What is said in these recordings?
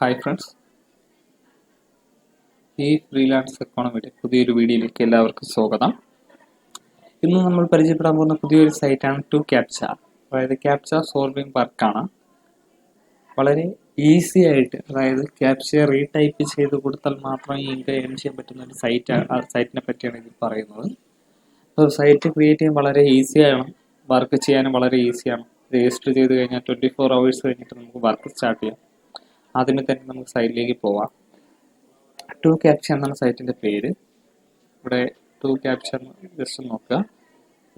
Hi friends, ഈ freelance എക്കോണമിയുടെ പുതിയൊരു വീഡിയോയിലേക്ക് എല്ലാവർക്കും സ്വാഗതം. ഇന്ന് നമ്മൾ പരിചയപ്പെടാൻ പോകുന്ന പുതിയൊരു സൈറ്റാണ് ടു ക്യാപ്ച. അതായത് ക്യാപ്ച സോൾവിംഗ് വർക്കാണ്. വളരെ ഈസി ആയിട്ട്, അതായത് ക്യാപ്ച റീടൈപ്പ് ചെയ്ത് കൊടുത്താൽ മാത്രമേ ഇൻകം ഏൺ ചെയ്യാൻ പറ്റുന്ന ഒരു സൈറ്റിനെ പറ്റിയാണ് ഇതിൽ പറയുന്നത്. അപ്പോൾ സൈറ്റ് ക്രിയേറ്റ് ചെയ്യാൻ വളരെ ഈസിയാണ്, വർക്ക് ചെയ്യാനും വളരെ ഈസിയാണ്. രജിസ്റ്റർ ചെയ്ത് കഴിഞ്ഞാൽ 24 hours കഴിഞ്ഞിട്ട് നമുക്ക് വർക്ക് സ്റ്റാർട്ട് ചെയ്യാം. ആദ്യമേ തന്നെ നമുക്ക് സൈറ്റിലേക്ക് പോവാം. ടു ക്യാപ്ച എന്നാണ് സൈറ്റിൻ്റെ പേര്. ഇവിടെ ടു ക്യാപ്ച ജസ്റ്റ് നോക്കുക.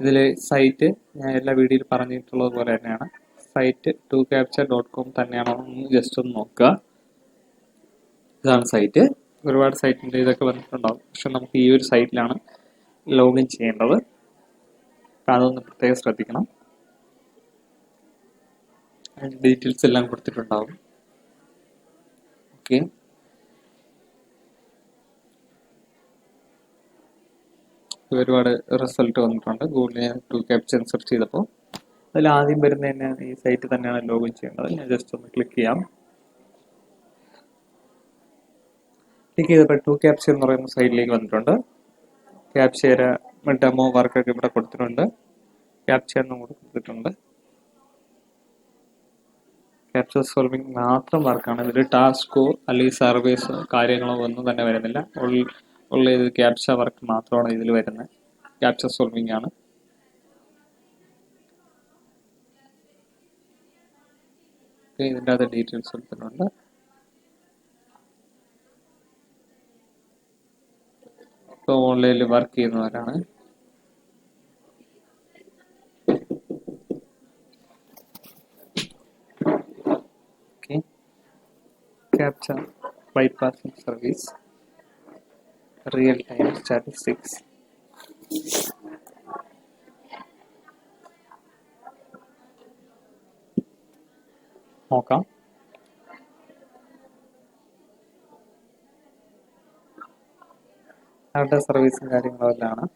ഇതിൽ സൈറ്റ് ഞാൻ എല്ലാ വീഡിയോയിൽ പറഞ്ഞിട്ടുള്ളത് പോലെ തന്നെയാണ്. സൈറ്റ് tucapcha.com തന്നെയാണോ എന്ന് ജസ്റ്റ് ഒന്ന് നോക്കുക. ഇതാണ് സൈറ്റ്. ഒരുപാട് സൈറ്റിൻ്റെ ഇതൊക്കെ വന്നിട്ടുണ്ടാവും, പക്ഷെ നമുക്ക് ഈ ഒരു സൈറ്റിലാണ് ലോഗിൻ ചെയ്യേണ്ടത്. അതൊന്ന് പ്രത്യേകം ശ്രദ്ധിക്കണം. ഡീറ്റെയിൽസ് എല്ലാം കൊടുത്തിട്ടുണ്ടാവും. ഓക്കെ, ഒരുപാട് റിസൾട്ട് വന്നിട്ടുണ്ട്. ഗൂഗിളിൽ ഞാൻ ടു ക്യാപ്ച സെർച്ച് ചെയ്തപ്പോൾ അതിൽ ആദ്യം വരുന്ന തന്നെ ഈ സൈറ്റ് തന്നെയാണ് ലോഗിൻ ചെയ്യേണ്ടത്. ഞാൻ ജസ്റ്റ് ഒന്ന് ക്ലിക്ക് ചെയ്യാം. ക്ലിക്ക് ചെയ്തപ്പോൾ ടു ക്യാപ്ച എന്ന് പറയുന്ന സൈറ്റിലേക്ക് വന്നിട്ടുണ്ട്. ക്യാപ്ചയുടെ ഡെമോ വർക്കൊക്കെ ഇവിടെ കൊടുത്തിട്ടുണ്ട്. ക്യാപ്ച എന്നും കൂടെ കൊടുത്തിട്ടുണ്ട്. ക്യാപ്ച സോൾവിംഗ് മാത്രം വർക്കാണ്. ഇതിൽ ടാസ്കോ അല്ലെങ്കിൽ സർവീസോ കാര്യങ്ങളോ ഒന്നും തന്നെ വരുന്നില്ല. ഉള്ള ഇത് ക്യാപ്ച വർക്ക് മാത്രമാണ് ഇതിൽ വരുന്നത്. ക്യാപ്ച സോൾവിംഗ് ആണ്. ഇതിൻ്റെ അത് ഡീറ്റെയിൽസ് കൊടുത്തിട്ടുണ്ട്. ഇപ്പോൾ ഓൺലൈനിൽ വർക്ക് ചെയ്യുന്നവരാണ്. Captcha bypassing service, real time statistics. നോക്കാം. അവരുടെ സർവീസും കാര്യങ്ങളും എല്ലാം ആണ്.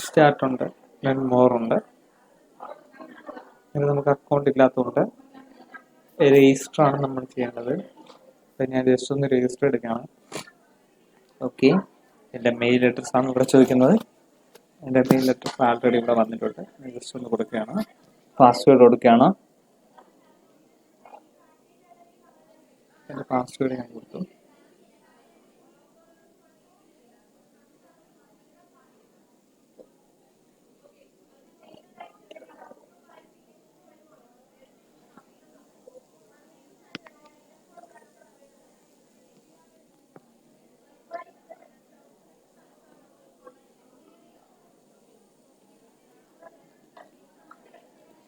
സ്റ്റാർട്ട് ഉണ്ട്, ദെൻ മോർ ഉണ്ട്. ഇത് നമുക്ക് അക്കൗണ്ട് ഇല്ലാത്തതുകൊണ്ട് രജിസ്റ്റർ ആണ് നമ്മൾ ചെയ്യേണ്ടത്. അപ്പം ഞാൻ ജസ്റ്റ് ഒന്ന് രജിസ്റ്റർ എടുക്കുകയാണ്. ഓക്കെ, എൻ്റെ മെയിൽ അഡ്രസ് ആണ് ഇവിടെ ചോദിക്കുന്നത്. എൻ്റെ മെയിൽ അഡ്രസ് ആൾറെഡി ഇവിടെ വന്നിട്ടുണ്ട്. ഞാൻ ജസ്റ്റ് ഒന്ന് കൊടുക്കുകയാണ്. പാസ്വേഡ് കൊടുക്കുകയാണ്. എൻ്റെ പാസ്വേഡ് ഞാൻ കൊടുത്തു.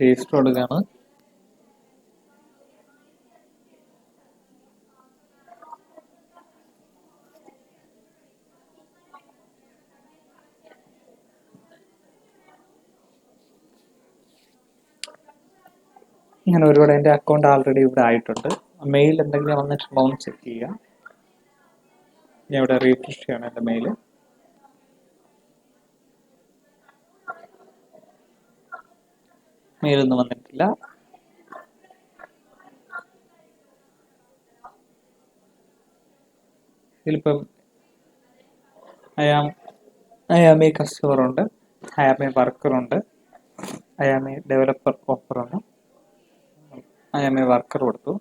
രജിസ്റ്റർ കൊടുക്കുകയാണ്. ഇങ്ങനെ ഒരുപാട് എൻ്റെ അക്കൗണ്ട് ആൾറെഡി ഇവിടെ ആയിട്ടുണ്ട്. മെയിൽ എന്തെങ്കിലും വന്നിട്ടുണ്ടോ എന്ന് ചെക്ക് ചെയ്യുക. ഞാൻ ഇവിടെ റീഫ്രഷ് ചെയ്യണം എൻ്റെ മെയിൽ. മെയിലൊന്നും വന്നിട്ടില്ല. ഇതിലിപ്പം ഐ ആം എ കസ്റ്റമർ ഉണ്ട്, ഐ ആം എ വർക്കർ ഉണ്ട്, I am a developer offer ഉണ്ട്. ഐ ആം എ വർക്കർ കൊടുത്തു.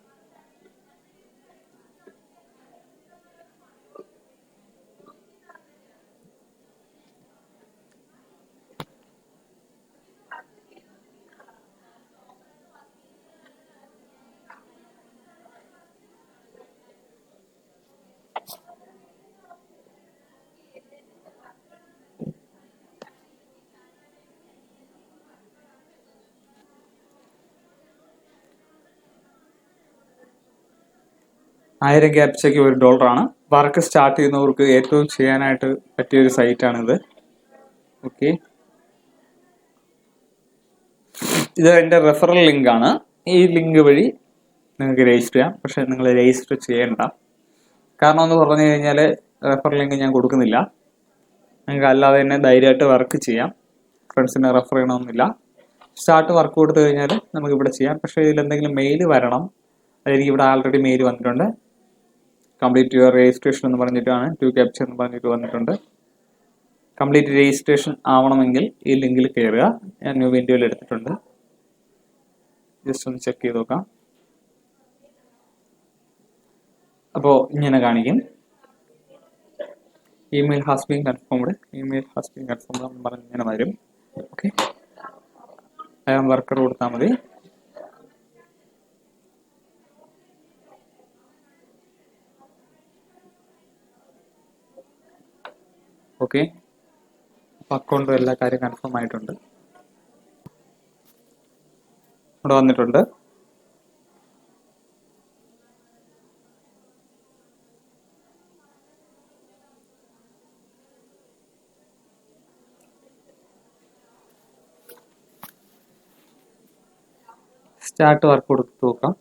$1000 ക്യാപ്ചയ്ക്ക് $1 വർക്ക് സ്റ്റാർട്ട് ചെയ്യുന്നവർക്ക് ഏറ്റവും ചെയ്യാനായിട്ട് പറ്റിയ ഒരു സൈറ്റാണിത്. ഓക്കെ, ഇത് എൻ്റെ റെഫറൽ ലിങ്ക് ആണ്. ഈ ലിങ്ക് വഴി നിങ്ങൾക്ക് രജിസ്റ്റർ ചെയ്യാം. പക്ഷെ നിങ്ങൾ രജിസ്റ്റർ ചെയ്യേണ്ട. കാരണം എന്ന് പറഞ്ഞു കഴിഞ്ഞാൽ റെഫർ ലിങ്ക് ഞാൻ കൊടുക്കുന്നില്ല. നിങ്ങൾക്ക് അല്ലാതെ തന്നെ ധൈര്യമായിട്ട് വർക്ക് ചെയ്യാം. ഫ്രണ്ട്സിനെ റെഫർ ചെയ്യണമെന്നില്ല. സ്റ്റാർട്ട് വർക്ക് കൊടുത്തു കഴിഞ്ഞാൽ നമുക്ക് ഇവിടെ ചെയ്യാം. പക്ഷേ ഇതിൽ എന്തെങ്കിലും മെയിൽ വരണം. അതെനിക്ക് ഇവിടെ ആൾറെഡി മെയിൽ വന്നിട്ടുണ്ട്. കംപ്ലീറ്റ് യുവർ രജിസ്ട്രേഷൻ എന്ന് പറഞ്ഞിട്ടാണ് 2 ക്യാപ്ച എന്ന് പറഞ്ഞിട്ട് വന്നിട്ടുണ്ട്. കംപ്ലീറ്റ് രജിസ്ട്രേഷൻ ആവണമെങ്കിൽ ഈ ലിങ്കിൽ കയറുക. ഞാൻ ന്യൂ വിൻഡോയിൽ എടുത്തിട്ടുണ്ട്. ജസ്റ്റ് ഒന്ന് ചെക്ക് ചെയ്ത് നോക്കാം. അപ്പോൾ ഇങ്ങനെ കാണിക്കും. ഇമെയിൽ ഹാസ് ബീൻ കൺഫേംഡ് എന്ന് പറഞ്ഞ് ഇങ്ങനെ വരും. ഓക്കെ, അയാൾ വർക്കർ കൊടുത്താൽ മതി. ഓക്കെ, അപ്പോൾ അക്കൗണ്ടും എല്ലാ കാര്യം കൺഫേം ആയിട്ടുണ്ട്. ഇവിടെ വന്നിട്ടുണ്ട്. സ്റ്റാർട്ട് വർക്ക് കൊടുത്ത് നോക്കാം.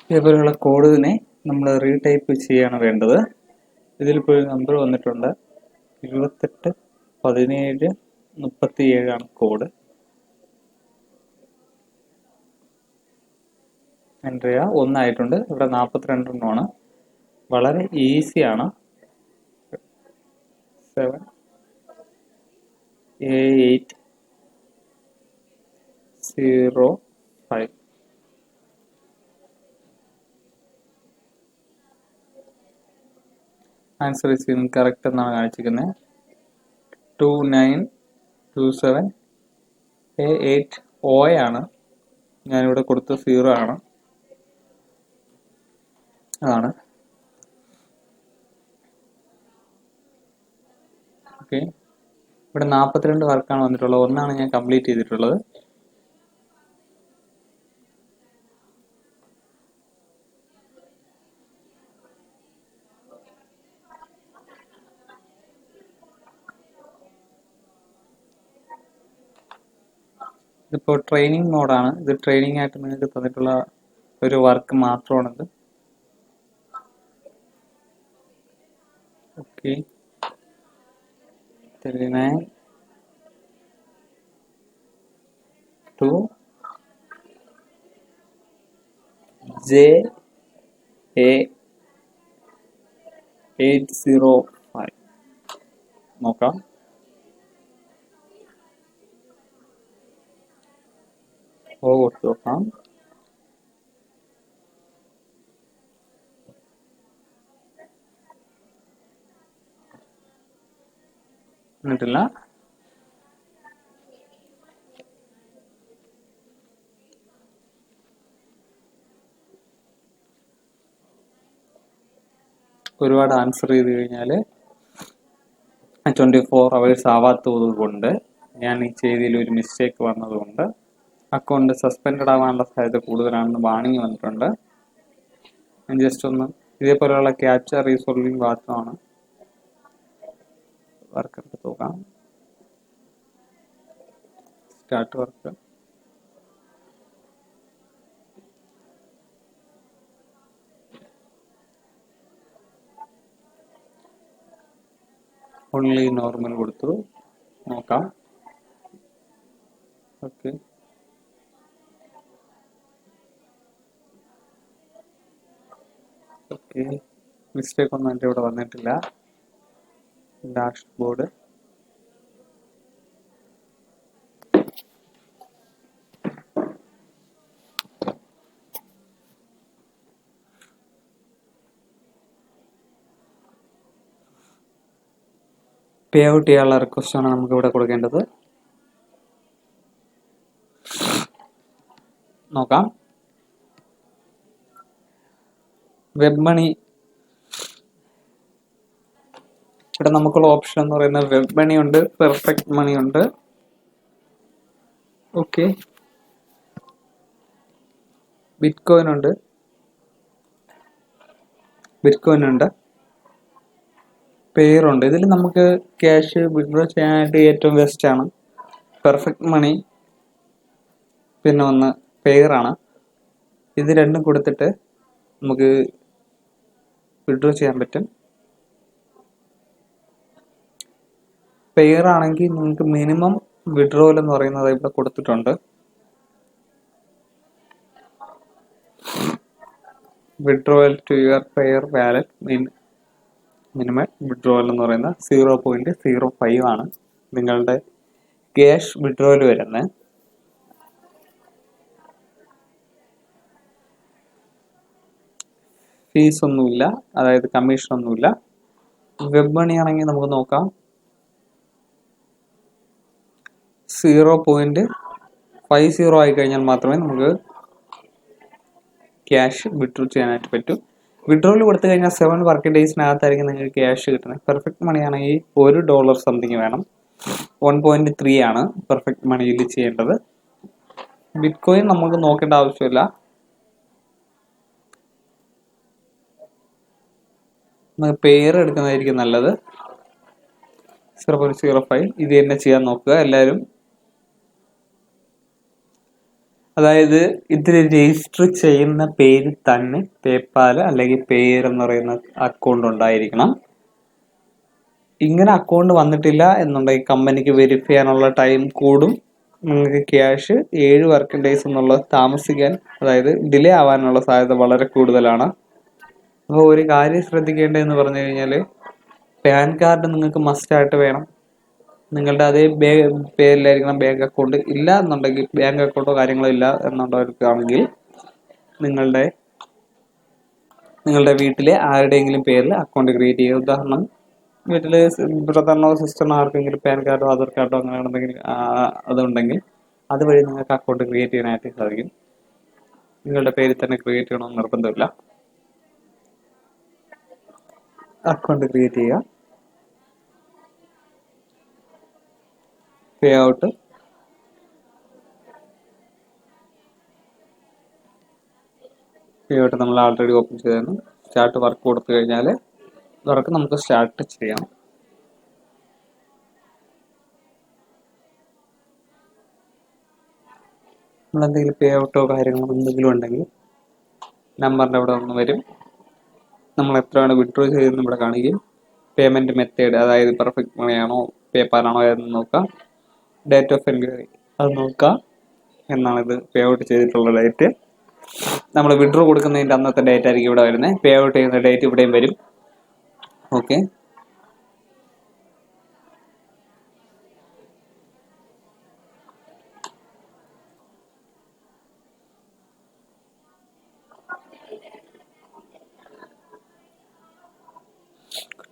ഇതേപോലെയുള്ള കോഡിനെ നമ്മൾ റീടൈപ്പ് ചെയ്യാണ് വേണ്ടത്. ഇതിലിപ്പോൾ ഒരു നമ്പർ വന്നിട്ടുണ്ട്. 281737 കോഡ്. എൻ്റർ ചെയ്യുക. 1 ആയിട്ടുണ്ട്. ഇവിടെ 42 എണ്ണമാണ്. വളരെ ഈസിയാണ്. 78805. ആൻസർ ഈസ് ഇൻകറക്റ്റ് എന്നാണ് കാണിച്ചിരിക്കുന്നത്. 2927A8 O ആണ്. ഞാനിവിടെ കൊടുത്ത 0 ആണ്. അതാണ്. ഓക്കെ, ഇവിടെ 42 വർക്കാണ് വന്നിട്ടുള്ളത്. 1 ഞാൻ കംപ്ലീറ്റ് ചെയ്തിട്ടുള്ളത്. ഇതിപ്പോൾ ട്രെയിനിങ് മോഡാണ്. ഇത് ട്രെയിനിങ് ആയിട്ട് നിങ്ങൾക്ക് തന്നിട്ടുള്ള ഒരു വർക്ക് മാത്രമാണിത്. ഓക്കെ, 39 to JA805 നോക്കാം. കൊടുത്തു നോക്കാം. എന്നിട്ടില്ല. ഒരുപാട് ആൻസർ ചെയ്ത് കഴിഞ്ഞാൽ 24 hours ആവാത്തത് കൊണ്ട്, ഞാൻ ഈ ചെയ്തതിൽ ഒരു മിസ്റ്റേക്ക് വന്നതുകൊണ്ട് അക്കൗണ്ട് സസ്പെൻഡ് ആവാനുള്ള സാധ്യത കൂടുതലാണെന്ന് വാണിംഗ് വന്നിട്ടുണ്ട്. ഞാൻ ജസ്റ്റ് ഒന്ന് ഇതേപോലെയുള്ള ക്യാപ്ച റീസോൾവിങ് മാത്രമാണ് വർക്ക് എടുത്ത് നോക്കാം. Start work. ഓൺലി നോർമൽ കൊടുത്തു നോക്കാം. ഓക്കെ, ഓക്കെ, മിസ്റ്റേക്ക് ഒന്നും എൻ്റെ ഇവിടെ വന്നിട്ടില്ല. ഡാഷ്ബോർഡ്. പേ ഔട്ട് ചെയ്യാനുള്ള റിക്വസ്റ്റാണ് നമുക്ക് ഇവിടെ കൊടുക്കേണ്ടത്. നോക്കാം. വെബ് മണി. ഇവിടെ നമുക്കുള്ള ഓപ്ഷൻ എന്ന് പറയുന്നത് വെബ് മണി ഉണ്ട്, പെർഫെക്റ്റ് മണി ഉണ്ട്. ഓക്കെ, ബിറ്റ് കോയിൻ ഉണ്ട്. ബിറ്റ്കോയിൻ ഉണ്ട്, പെയർ ഉണ്ട്. ഇതിൽ നമുക്ക് ക്യാഷ് വിഡ്രോ ചെയ്യാനായിട്ട് ഏറ്റവും ബെസ്റ്റ് ആണ് പെർഫെക്റ്റ് മണി, പിന്നെ ഒന്ന് പെയർ ആണ്. ഇത് രണ്ടും കൊടുത്തിട്ട് നമുക്ക് വിഡ്രോ ചെയ്യാൻ പറ്റും. പെയർ ആണെങ്കിൽ നിങ്ങൾക്ക് മിനിമം വിഡ്രോവൽ എന്ന് പറയുന്നത് ഇവിടെ കൊടുത്തിട്ടുണ്ട്. Withdrawal to your Payeer wallet minimum withdrawal എന്ന് പറയുന്നത് 0.05 ആണ് നിങ്ങളുടെ ക്യാഷ് വിഡ്രോവൽ വരുന്നത്. ഫീസ് ഒന്നുമില്ല, അതായത് കമ്മീഷൻ ഒന്നുമില്ല. വെബ് മണി ആണെങ്കിൽ നമുക്ക് നോക്കാം. 0.50 ആയി കഴിഞ്ഞാൽ മാത്രമേ നമുക്ക് ക്യാഷ് വിഡ്രോ ചെയ്യാനായിട്ട് പറ്റും. വിഡ്രോയിൽ കൊടുത്തു കഴിഞ്ഞാൽ 7 വർക്കിംഗ് ഡേയ്സിനകത്തായിരിക്കും നിങ്ങൾക്ക് ക്യാഷ് കിട്ടുന്നത്. പെർഫെക്റ്റ് മണി ആണെങ്കിൽ $1 സംതിങ് വേണം. 1.3 ആണ് പെർഫെക്റ്റ് മണിയിൽ ചെയ്യേണ്ടത്. ബിറ്റ്കോയിൻ നമുക്ക് നോക്കേണ്ട ആവശ്യമില്ല. നമുക്ക് പെയർ എടുക്കുന്നതായിരിക്കും നല്ലത്. 0.05 ഇത് തന്നെ ചെയ്യാൻ നോക്കുക എല്ലാവരും. അതായത് ഇതിൽ രജിസ്റ്റർ ചെയ്യുന്ന പേര് തന്നെ പേപ്പാൽ അല്ലെങ്കിൽ പേര് എന്ന് പറയുന്ന അക്കൗണ്ട് ഉണ്ടായിരിക്കണം. ഇങ്ങനെ അക്കൗണ്ട് വന്നിട്ടില്ല എന്നുണ്ടെങ്കിൽ കമ്പനിക്ക് വെരിഫൈ ചെയ്യാനുള്ള ടൈം കൂടും. നിങ്ങൾക്ക് ക്യാഷ് 7 വർക്കിംഗ് ഡേയ്സ് എന്നുള്ളത് താമസിക്കാൻ, അതായത് ഡിലേ ആവാനുള്ള സാധ്യത വളരെ കൂടുതലാണ്. അപ്പോൾ ഒരു കാര്യം ശ്രദ്ധിക്കേണ്ടതെന്ന് പറഞ്ഞു കഴിഞ്ഞാൽ പാൻ കാർഡ് നിങ്ങൾക്ക് മസ്റ്റായിട്ട് വേണം. നിങ്ങളുടെ അതേ പേരിലായിരിക്കണം ബാങ്ക് അക്കൗണ്ട്. ഇല്ല എന്നുണ്ടെങ്കിൽ ബാങ്ക് അക്കൗണ്ടോ കാര്യങ്ങളോ ഇല്ല എന്നുള്ളവർക്കാണെങ്കിൽ നിങ്ങളുടെ വീട്ടിലെ ആരുടെയെങ്കിലും പേരിൽ അക്കൗണ്ട് ക്രിയേറ്റ് ചെയ്യുക. ഉദാഹരണം, വീട്ടിൽ ബ്രദറിനോ സിസ്റ്ററിനോ ആർക്കെങ്കിലും പാൻ കാർഡോ ആധാർ കാർഡോ അങ്ങനെ എന്തെങ്കിലും അതുണ്ടെങ്കിൽ അതുവഴി നിങ്ങൾക്ക് അക്കൗണ്ട് ക്രിയേറ്റ് ചെയ്യാനായിട്ട് സാധിക്കും. നിങ്ങളുടെ പേരിൽ തന്നെ ക്രിയേറ്റ് ചെയ്യണമെന്ന് നിർബന്ധമില്ല. അക്കൗണ്ട് ക്രിയേറ്റ് ചെയ്യുക, പേ ഔട്ട് നമ്മൾ ആൾറെഡി ഓപ്പൺ ചെയ്തായിരുന്നു. സ്റ്റാർട്ട് വർക്ക് കൊടുത്തു കഴിഞ്ഞാൽ വർക്ക് നമുക്ക് സ്റ്റാർട്ട് ചെയ്യാം. നമ്മളെന്തെങ്കിലും പേ ഔട്ടോ കാര്യങ്ങളോ എന്തെങ്കിലും ഉണ്ടെങ്കിൽ നമ്പറിൻ്റെ അവിടെ ഒന്ന് വരും. നമ്മൾ എത്രയാണ് വിഡ്രോ ചെയ്തതെന്ന് ഇവിടെ കാണിക്കും. പേയ്മെൻറ്റ് മെത്തേഡ്, അതായത് പെർഫെക്റ്റ് മണിയാണോ പേപ്പാലാണോ എന്ന് നോക്കാം. ഡേറ്റ് ഓഫ് എൻക്വയറി അത് നോക്കാം. എന്നാണിത് പേ ഔട്ട് ചെയ്തിട്ടുള്ള ഡേറ്റ്. നമ്മൾ വിഡ്രോ കൊടുക്കുന്നതിൻ്റെ അന്നത്തെ ഡേറ്റ് ആയിരിക്കും ഇവിടെ വരുന്നത്. പേ ഔട്ട് ചെയ്യുന്ന ഡേറ്റ് ഇവിടെയും വരും. ഓക്കെ,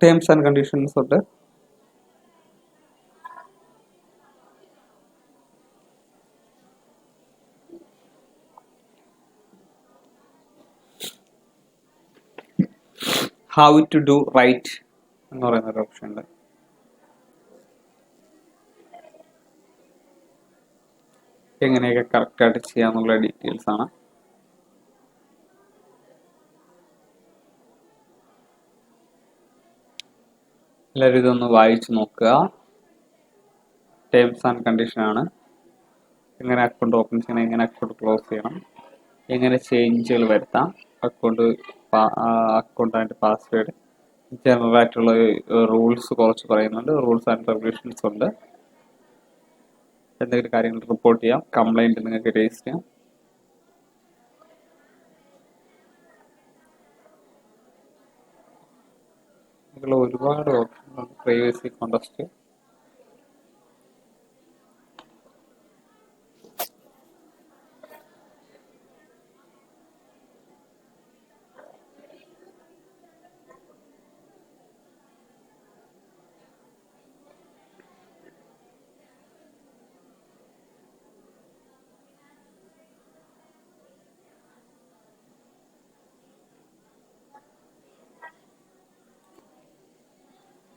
ടേംസ് ആൻഡ് കണ്ടീഷൻസ് ഉണ്ട്. ഹൗ ടു ഡു റൈറ്റ് എന്ന് പറയുന്ന ഒരു ഓപ്ഷൻ ഉണ്ട്. എങ്ങനെയൊക്കെ കറക്റ്റായിട്ട് ചെയ്യാന്നുള്ള ഡീറ്റെയിൽസ് ആണ്. എല്ലാവരും ഇതൊന്ന് വായിച്ചു നോക്കുക. ടേംസ് ആൻഡ് കണ്ടീഷൻ ആണ്. എങ്ങനെ അക്കൗണ്ട് ഓപ്പൺ ചെയ്യണം, എങ്ങനെ അക്കൗണ്ട് ക്ലോസ് ചെയ്യണം, എങ്ങനെ ചേഞ്ചുകൾ വരുത്താം, അക്കൗണ്ട് ആൻഡ് പാസ്വേഡ്, ജനറൽ ആയിട്ടുള്ള റൂൾസ് കുറച്ച് പറയുന്നുണ്ട്. റൂൾസ് ആൻഡ് റെഗുലേഷൻസ് ഉണ്ട്. എന്തെങ്കിലും കാര്യങ്ങൾ റിപ്പോർട്ട് ചെയ്യാം, കംപ്ലൈൻറ്റ് നിങ്ങൾക്ക് രജിസ്റ്റർ ചെയ്യാം. ഇതിലുള്ള ഒരുപാട് ഓപ്ഷനുണ്ട്. പ്രൈവസി കോണ്ടസ്റ്റ്,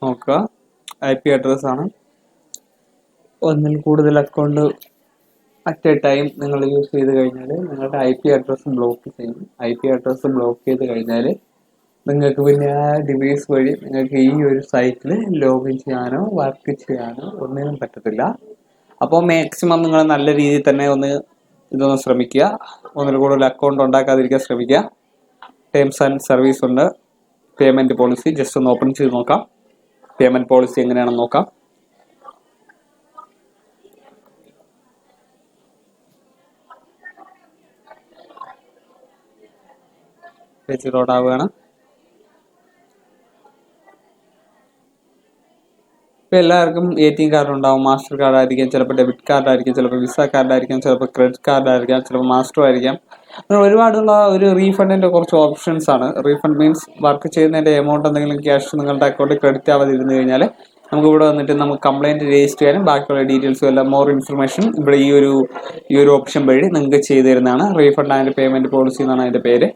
നോക്കുക. IP അഡ്രസ് ആണ്. ഒന്നിൽ കൂടുതൽ അക്കൗണ്ട് അറ്റ് എ ടൈം നിങ്ങൾ യൂസ് ചെയ്ത് കഴിഞ്ഞാൽ നിങ്ങളുടെ IP അഡ്രസ്സ് ബ്ലോക്ക് ചെയ്യും. IP അഡ്രസ്സ് ബ്ലോക്ക് ചെയ്ത് കഴിഞ്ഞാൽ നിങ്ങൾക്ക് പിന്നെ ആ ഡിവൈസ് വഴി നിങ്ങൾക്ക് ഈ ഒരു സൈറ്റിൽ ലോഗിൻ ചെയ്യാനോ വർക്ക് ചെയ്യാനോ ഒന്നിനും പറ്റത്തില്ല. അപ്പോൾ മാക്സിമം നിങ്ങൾ നല്ല രീതിയിൽ തന്നെ ഇതൊന്ന് ശ്രമിക്കുക. ഒന്നിൽ കൂടുതൽ അക്കൗണ്ട് ഉണ്ടാക്കാതിരിക്കാൻ ശ്രമിക്കുക. ടേംസ് ആൻഡ് സർവീസ് ഉണ്ട്, പേയ്മെന്റ് പോളിസി ജസ്റ്റ് ഒന്ന് ഓപ്പൺ ചെയ്ത് നോക്കാം. പേയ്മെന്റ് പോളിസി എങ്ങനെയാണെന്ന് നോക്കാം. പേജ് ലോഡ് ആവുകയാണ്. ഇപ്പം എല്ലാവർക്കും ATM കാർഡ് ഉണ്ടാവും. മാസ്റ്റർ കാർഡ് ആയിരിക്കാം, ചിലപ്പോൾ ഡെബിറ്റ് കാർഡ് ആയിരിക്കും, ചിലപ്പോൾ വിസ കാർഡ് ആയിരിക്കാം, ചിലപ്പോൾ ക്രെഡിറ്റ് കാർഡ് ആയിരിക്കാം, ചിലപ്പോൾ മാസ്റ്റർ ആയിരിക്കാം. അങ്ങനെ ഒരുപാടുള്ള ഒരു റീഫണ്ടിന്റെ കുറച്ച് ഓപ്ഷൻസ് ആണ്. റീഫണ്ട് മീൻസ് വർക്ക് ചെയ്യുന്നതിന്റെ എമൗണ്ട് എന്തെങ്കിലും ക്യാഷ് നിങ്ങളുടെ അക്കൗണ്ടിൽ ക്രെഡിറ്റ് ആവാതിരുന്നു കഴിഞ്ഞാൽ നമുക്ക് ഇവിടെ വന്നിട്ട് നമുക്ക് കംപ്ലൈന്റ് രജിസ്റ്റർ ചെയ്യാനും ബാക്കിയുള്ള ഡീറ്റെയിൽസും എല്ലാം മോർ ഇൻഫർമേഷൻ ഇവിടെ ഈ ഒരു ഓപ്ഷൻ വഴി നിങ്ങൾക്ക് ചെയ്തു തരുന്നതാണ്. റീഫണ്ട് ആൻഡ് പേയ്മെന്റ് പോളിസി എന്നാണ് അതിന്റെ പേര്.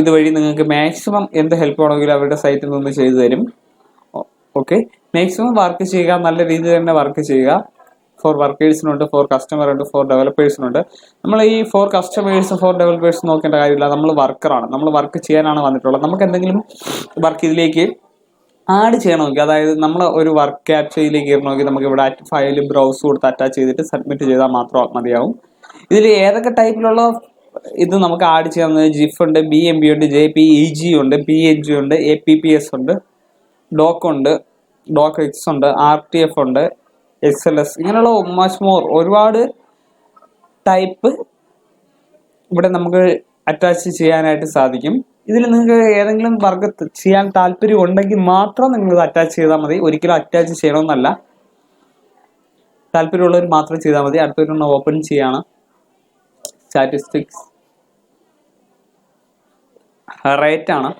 ഇതുവഴി നിങ്ങൾക്ക് മാക്സിമം എന്ത് ഹെൽപ്പ് വേണമെങ്കിലും അവരുടെ സൈറ്റിൽ നിന്ന് ചെയ്തു തരും. ഓക്കെ, മാക്സിമം വർക്ക് ചെയ്യുക, നല്ല രീതിയിൽ തന്നെ വർക്ക് ചെയ്യുക. ഫോർ വർക്കേഴ്സിനുണ്ട്, ഫോർ കസ്റ്റമർ ഉണ്ട്, ഫോർ ഡെവലപ്പേഴ്സിനുണ്ട്. നമ്മൾ ഈ ഫോർ കസ്റ്റമേഴ്സ് ഫോർ ഡെവലപ്പേഴ്സ് നോക്കേണ്ട കാര്യമില്ല. നമ്മൾ വർക്കറാണ്, നമ്മൾ വർക്ക് ചെയ്യാനാണ് വന്നിട്ടുള്ളത്. നമുക്ക് എന്തെങ്കിലും വർക്ക് ഇതിലേക്ക് ആഡ് ചെയ്യണമെങ്കിൽ, അതായത് നമ്മൾ ഒരു വർക്ക് ക്യാപ്ചയിലേക്ക് കയറണമെങ്കിൽ നമുക്ക് ഇവിടെ ഫയൽ ബ്രൗസ് കൊടുത്ത് അറ്റാച്ച് ചെയ്തിട്ട് സബ്മിറ്റ് ചെയ്താൽ മാത്രം മതിയാവും. ഇതിൽ ഏതൊക്കെ ടൈപ്പിലുള്ള ഇത് നമുക്ക് ആഡ് ചെയ്യാവുന്നത് ജിഫ് ഉണ്ട്, BMP ഉണ്ട്, JPEG ഉണ്ട്, PNG ഉണ്ട്, APPS ഉണ്ട്, ഡോക്ക് ഉണ്ട്, DocX ഉണ്ട്, RTF ഉണ്ട്, XLS, ഇങ്ങനെയുള്ള മച്ച് മോർ ഒരുപാട് ടൈപ്പ് ഇവിടെ നമുക്ക് അറ്റാച്ച് ചെയ്യാനായിട്ട് സാധിക്കും. ഇതിൽ നിങ്ങൾക്ക് ഏതെങ്കിലും വർക്ക് ചെയ്യാൻ താല്പര്യം ഉണ്ടെങ്കിൽ മാത്രം നിങ്ങൾ ഇത് അറ്റാച്ച് ചെയ്താൽ മതി. ഒരിക്കലും അറ്റാച്ച് ചെയ്യണമെന്നല്ല, താല്പര്യമുള്ളവർ മാത്രം ചെയ്താൽ മതി. അടുത്തൊരെണ്ണം ഓപ്പൺ ചെയ്യാണ്. സ്റ്റാറ്റിസ്റ്റിക്സ് റേറ്റ് ആണ്.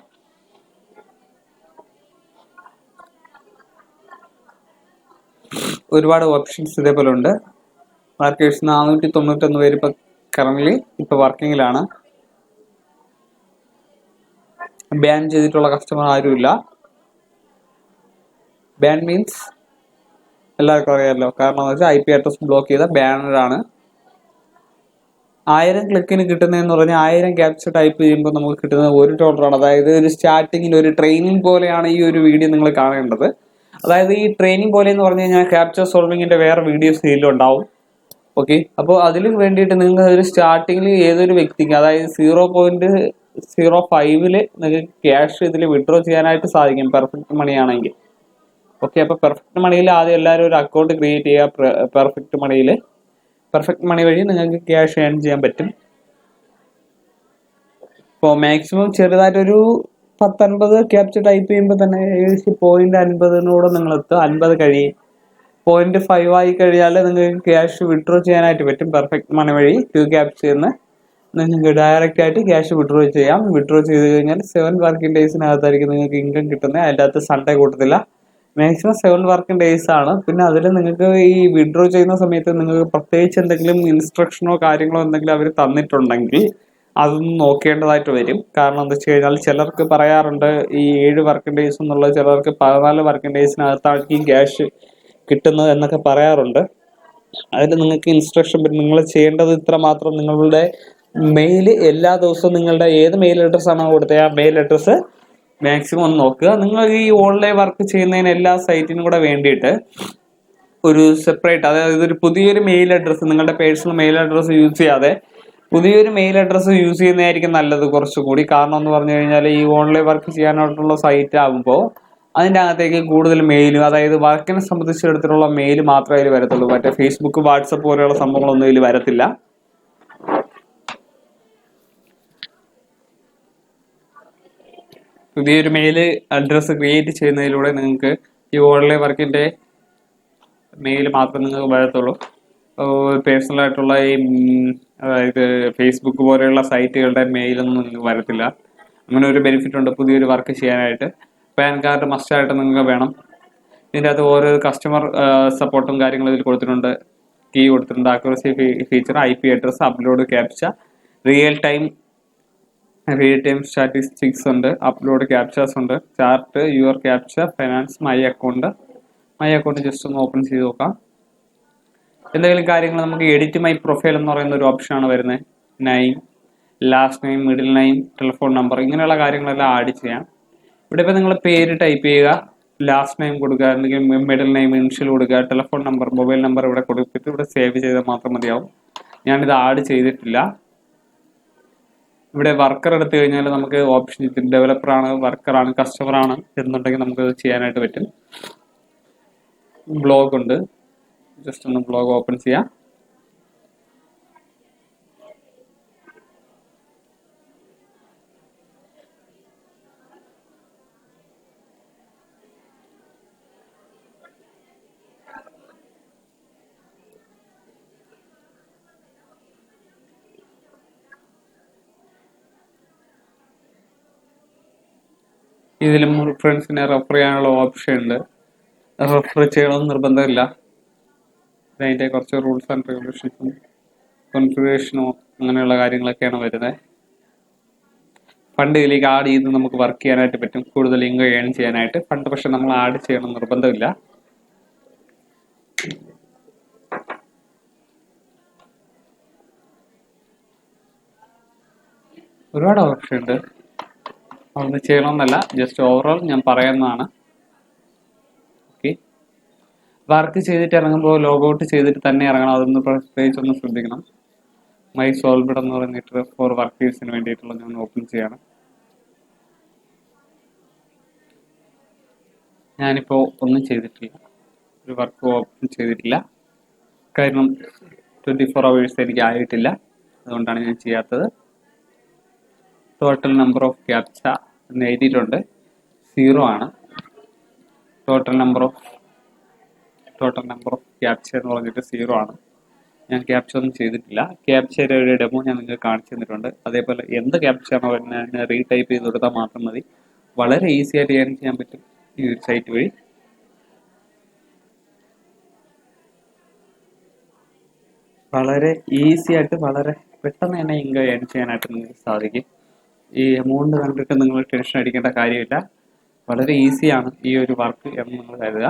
ഒരുപാട് ഓപ്ഷൻസ് ഇതേപോലെ ഉണ്ട്. വർക്കേഴ്സ് 491 പേര് ഇപ്പൊ കറന്റ് ഇപ്പൊ വർക്കിങ്ങിലാണ്. ബാൻ ചെയ്തിട്ടുള്ള കസ്റ്റമർ ആരുമില്ല. ബാൻ മീൻസ് എല്ലാവർക്കും അറിയാമല്ലോ, കാരണം എന്ന് വെച്ചാൽ IP അഡ്രസ് ബ്ലോക്ക് ചെയ്ത ബാനറാണ്. 1000 ക്ലിക്കിന് കിട്ടുന്നതെന്ന് പറഞ്ഞാൽ 1000 ക്യാപ്ചർ ടൈപ്പ് ചെയ്യുമ്പോൾ നമുക്ക് കിട്ടുന്നത് $1. അതായത് ഒരു സ്റ്റാർട്ടിങ്ങിൽ ഒരു ട്രെയിനിങ് പോലെയാണ് ഈ ഒരു വീഡിയോ നിങ്ങൾ കാണേണ്ടത്. അതായത് ഈ ട്രെയിനിങ് പോലെ എന്ന് പറഞ്ഞു കഴിഞ്ഞാൽ ക്യാപ്ചർ സോൾവിങ്ങിന്റെ വേറെ വീഡിയോസ് ഇതിലുണ്ടാവും. ഓക്കെ, അപ്പോൾ അതിന് വേണ്ടിയിട്ട് നിങ്ങൾ ഒരു സ്റ്റാർട്ടിങ്ങിൽ ഏതൊരു വ്യക്തിക്ക്, അതായത് 0.05 നിങ്ങൾക്ക് ക്യാഷ് ഇതിൽ വിഡ്രോ ചെയ്യാനായിട്ട് സാധിക്കും, പെർഫെക്റ്റ് മണി ആണെങ്കിൽ. ഓക്കെ, അപ്പോൾ പെർഫെക്റ്റ് മണിയിൽ ആദ്യം എല്ലാവരും ഒരു അക്കൗണ്ട് ക്രിയേറ്റ് ചെയ്യുക. പെർഫെക്റ്റ് മണി വഴി നിങ്ങൾക്ക് ക്യാഷ് ഏൺ ചെയ്യാൻ പറ്റും. ഇപ്പോൾ മാക്സിമം ചെറുതായിട്ടൊരു 10-50 ക്യാപ്ചർ ടൈപ്പ് ചെയ്യുമ്പോൾ തന്നെ ഏകദേശം 0.50 നിങ്ങൾ എത്തുക. 50 കഴിയും. 0.5 ആയി കഴിയാൽ നിങ്ങൾക്ക് ക്യാഷ് വിഡ്രോ ചെയ്യാനായിട്ട് പറ്റും. പെർഫെക്റ്റ് മണി വഴി 2 ക്യാപ്ചർ നിങ്ങൾക്ക് ഡയറക്റ്റ് ആയിട്ട് ക്യാഷ് വിഡ്രോ ചെയ്യാം. വിഡ്രോ ചെയ്ത് കഴിഞ്ഞാൽ 7 വർക്കിംഗ് ഡേയ്സിനകത്തായിരിക്കും നിങ്ങൾക്ക് ഇൻകം കിട്ടുന്നത്. അതിൻ്റെ അകത്ത് സൺഡേ കൂട്ടത്തില്ല. മാക്സിമം 7 വർക്കിംഗ് ഡേയ്സ് ആണ്. പിന്നെ അതിൽ നിങ്ങൾക്ക് ഈ വിഡ്രോ ചെയ്യുന്ന സമയത്ത് നിങ്ങൾക്ക് പ്രത്യേകിച്ച് എന്തെങ്കിലും ഇൻസ്ട്രക്ഷനോ കാര്യങ്ങളോ എന്തെങ്കിലും അവർ തന്നിട്ടുണ്ടെങ്കിൽ അതൊന്നും നോക്കേണ്ടതായിട്ട് വരും. കാരണം എന്താ വെച്ച് കഴിഞ്ഞാൽ ചിലർക്ക് പറയാറുണ്ട് ഈ 7 വർക്കിംഗ് ഡേയ്സ് എന്നുള്ള, ചിലർക്ക് 14 വർക്കിംഗ് ഡേയ്സിനകത്തായിരിക്കും ക്യാഷ് കിട്ടുന്നത് എന്നൊക്കെ പറയാറുണ്ട്. അതിൽ നിങ്ങൾക്ക് ഇൻസ്ട്രക്ഷൻ വരും. നിങ്ങൾ ചെയ്യേണ്ടത് ഇത്ര മാത്രം: നിങ്ങളുടെ മെയിൽ എല്ലാ ദിവസവും നിങ്ങളുടെ ഏത് മെയിൽ അഡ്രസ് ആണോ കൊടുത്തത് ആ മെയിൽ അഡ്രസ്സ് മാക്സിമം ഒന്ന് നോക്കുക. നിങ്ങൾ ഈ ഓൺലൈൻ വർക്ക് ചെയ്യുന്നതിന് എല്ലാ സൈറ്റിനും കൂടെ വേണ്ടിയിട്ട് ഒരു സെപ്പറേറ്റ്, അതായത് ഒരു പുതിയൊരു മെയിൽ അഡ്രസ്സ്, നിങ്ങളുടെ പേഴ്സണൽ മെയിൽ അഡ്രസ്സ് യൂസ് ചെയ്യാതെ പുതിയൊരു മെയിൽ അഡ്രസ്സ് യൂസ് ചെയ്യുന്നതായിരിക്കും നല്ലത് കുറച്ചുകൂടി. കാരണം എന്ന് പറഞ്ഞു കഴിഞ്ഞാൽ ഈ ഓൺലൈൻ വർക്ക് ചെയ്യാനായിട്ടുള്ള സൈറ്റ് ആകുമ്പോൾ അതിൻ്റെ അകത്തേക്ക് കൂടുതൽ മെയിൽ, അതായത് വർക്കിനെ സംബന്ധിച്ചിടത്തോളം മെയിൽ മാത്രമേ അതിൽ വരത്തുള്ളൂ. മറ്റേ ഫേസ്ബുക്ക്, വാട്സപ്പ് പോലെയുള്ള സംഭവങ്ങളൊന്നും ഇതിൽ വരത്തില്ല. പുതിയൊരു മെയിൽ അഡ്രസ്സ് ക്രിയേറ്റ് ചെയ്യുന്നതിലൂടെ നിങ്ങൾക്ക് ഈ ഓൺലൈൻ വർക്കിന്റെ മെയിൽ മാത്രം നിങ്ങൾക്ക് വരത്തുള്ളൂ. പേഴ്സണൽ ആയിട്ടുള്ള ഈ അതായത് ഫേസ്ബുക്ക് പോലെയുള്ള സൈറ്റുകളുടെ മെയിലൊന്നും നിങ്ങൾക്ക് വരത്തില്ല. അങ്ങനെ ഒരു ബെനിഫിറ്റ് ഉണ്ട് പുതിയൊരു വർക്ക് ചെയ്യാനായിട്ട്. പാൻ കാർഡ് മസ്റ്റായിട്ട് നിങ്ങൾക്ക് വേണം. ഇതിൻ്റെ അകത്ത് ഓരോ കസ്റ്റമർ സപ്പോർട്ടും കാര്യങ്ങളും ഇതിൽ കൊടുത്തിട്ടുണ്ട്. കീ കൊടുത്തിട്ടുണ്ട്, accuracy feature, IP address, upload captcha, real time statistics ഉണ്ട്, അപ്ലോഡ് ക്യാപ്ചേഴ്സ് ഉണ്ട്, chart, your captcha, finance, my account just ഒന്ന് ഓപ്പൺ ചെയ്ത് നോക്കാം. എന്തെങ്കിലും കാര്യങ്ങൾ നമുക്ക് എഡിറ്റ് മൈ പ്രൊഫൈൽ എന്ന് പറയുന്ന ഒരു ഓപ്ഷനാണ് വരുന്നത്. Last name, middle name, telephone number, ഇങ്ങനെയുള്ള കാര്യങ്ങളെല്ലാം ആഡ് ചെയ്യാം. ഇവിടെ ഇപ്പോൾ നിങ്ങൾ പേര് ടൈപ്പ് ചെയ്യുക, ലാസ്റ്റ് നെയിം കൊടുക്കുക, അല്ലെങ്കിൽ മിഡിൽ നെയിം ഇനിഷ്യൽ കൊടുക്കുക, ടെലിഫോൺ നമ്പർ, മൊബൈൽ നമ്പർ ഇവിടെ കൊടുത്തിട്ട് ഇവിടെ സേവ് ചെയ്താൽ മാത്രം മതിയാവും. ഞാനിത് ആഡ് ചെയ്തിട്ടില്ല. ഇവിടെ വർക്കർ എടുത്തു കഴിഞ്ഞാൽ നമുക്ക് ഓപ്ഷൻ ഡെവലപ്പറാണ്, വർക്കറാണ്, കസ്റ്റമറാണ് എന്നുണ്ടെങ്കിൽ നമുക്ക് ചെയ്യാനായിട്ട് പറ്റും. ബ്ലോഗ് ഉണ്ട്, ജസ്റ്റ് ഒന്ന് ബ്ലോഗ് ഓപ്പൺ ചെയ്യാം. ഇതിലും ഫ്രണ്ട്സിനെ റെഫർ ചെയ്യാനുള്ള ഓപ്ഷൻ ഉണ്ട്. റെഫർ ചെയ്യണമെന്ന് നിർബന്ധമില്ല. അതിൻ്റെ കുറച്ച് റൂൾസ് ആൻഡ് റെഗുലേഷൻസും കോൺഫിഗറേഷനോ അങ്ങനെയുള്ള കാര്യങ്ങളൊക്കെയാണ് വരുന്നത്. ഫണ്ട് ഇതിലേക്ക് ആഡ് ചെയ്ത് നമുക്ക് വർക്ക് ചെയ്യാനായിട്ട് പറ്റും, കൂടുതൽ ഇൻകം ഏൺ ചെയ്യാനായിട്ട്. ഫണ്ട് പക്ഷെ നമ്മൾ ആഡ് ചെയ്യണം നിർബന്ധമില്ല. ഒരുപാട് ഓപ്ഷൻ ഉണ്ട്, അതൊന്നും ചെയ്യണമെന്നല്ല, ജസ്റ്റ് ഓവറോൾ ഞാൻ പറയുന്നതാണ്. ഓക്കെ, വർക്ക് ചെയ്തിട്ട് ഇറങ്ങുമ്പോൾ ലോഗ് ഔട്ട് ചെയ്തിട്ട് തന്നെ ഇറങ്ങണം. അതൊന്ന് പ്രത്യേകിച്ച് ഒന്ന് ശ്രദ്ധിക്കണം. മൈ സോൾവ്ഡ് എന്ന് പറഞ്ഞിട്ട് ഫോർ വർക്കേഴ്സിന് വേണ്ടിയിട്ടുള്ള ഞാൻ ഓപ്പൺ ചെയ്യാണ്. ഞാനിപ്പോൾ ഒന്നും ചെയ്തിട്ടില്ല, ഒരു വർക്ക് ഓപ്പൺ ചെയ്തിട്ടില്ല. കാരണം 24 hours എനിക്ക് ആയിട്ടില്ല, അതുകൊണ്ടാണ് ഞാൻ ചെയ്യാത്തത്. ടോട്ടൽ നമ്പർ ഓഫ് ക്യാപ്ച എന്ന് എഴുതിയിട്ടുണ്ട്, 0 ആണ്. ടോട്ടൽ നമ്പർ ഓഫ് ക്യാപ്ച എന്ന് പറഞ്ഞിട്ട് 0 ആണ്. ഞാൻ ക്യാപ്ച ഒന്നും ചെയ്തിട്ടില്ല. ക്യാപ്ചയുടെ ഒരു ഡെമോ ഞാൻ നിങ്ങൾക്ക് കാണിച്ചു തന്നിട്ടുണ്ട്. അതേപോലെ എന്ത് ക്യാപ്ചയാണോ വരുന്നത് റീടൈപ്പ് ചെയ്ത് കൊടുത്താൽ മാത്രം മതി. വളരെ ഈസി ആയിട്ട് ഏൺ ചെയ്യാൻ പറ്റും ഈ ഒരു സൈറ്റ് വഴി. വളരെ ഈസി ആയിട്ട് വളരെ പെട്ടെന്ന് തന്നെ ഇൻകം ഏൺ ചെയ്യാനായിട്ട് നിങ്ങൾക്ക് സാധിക്കും. ഈ എമൗണ്ട് കണ്ടിട്ട് നിങ്ങൾ ടെൻഷൻ അടിക്കേണ്ട കാര്യമില്ല. വളരെ ഈസിയാണ് ഈ ഒരു വർക്ക് എന്ന് നിങ്ങൾ കരുതുക.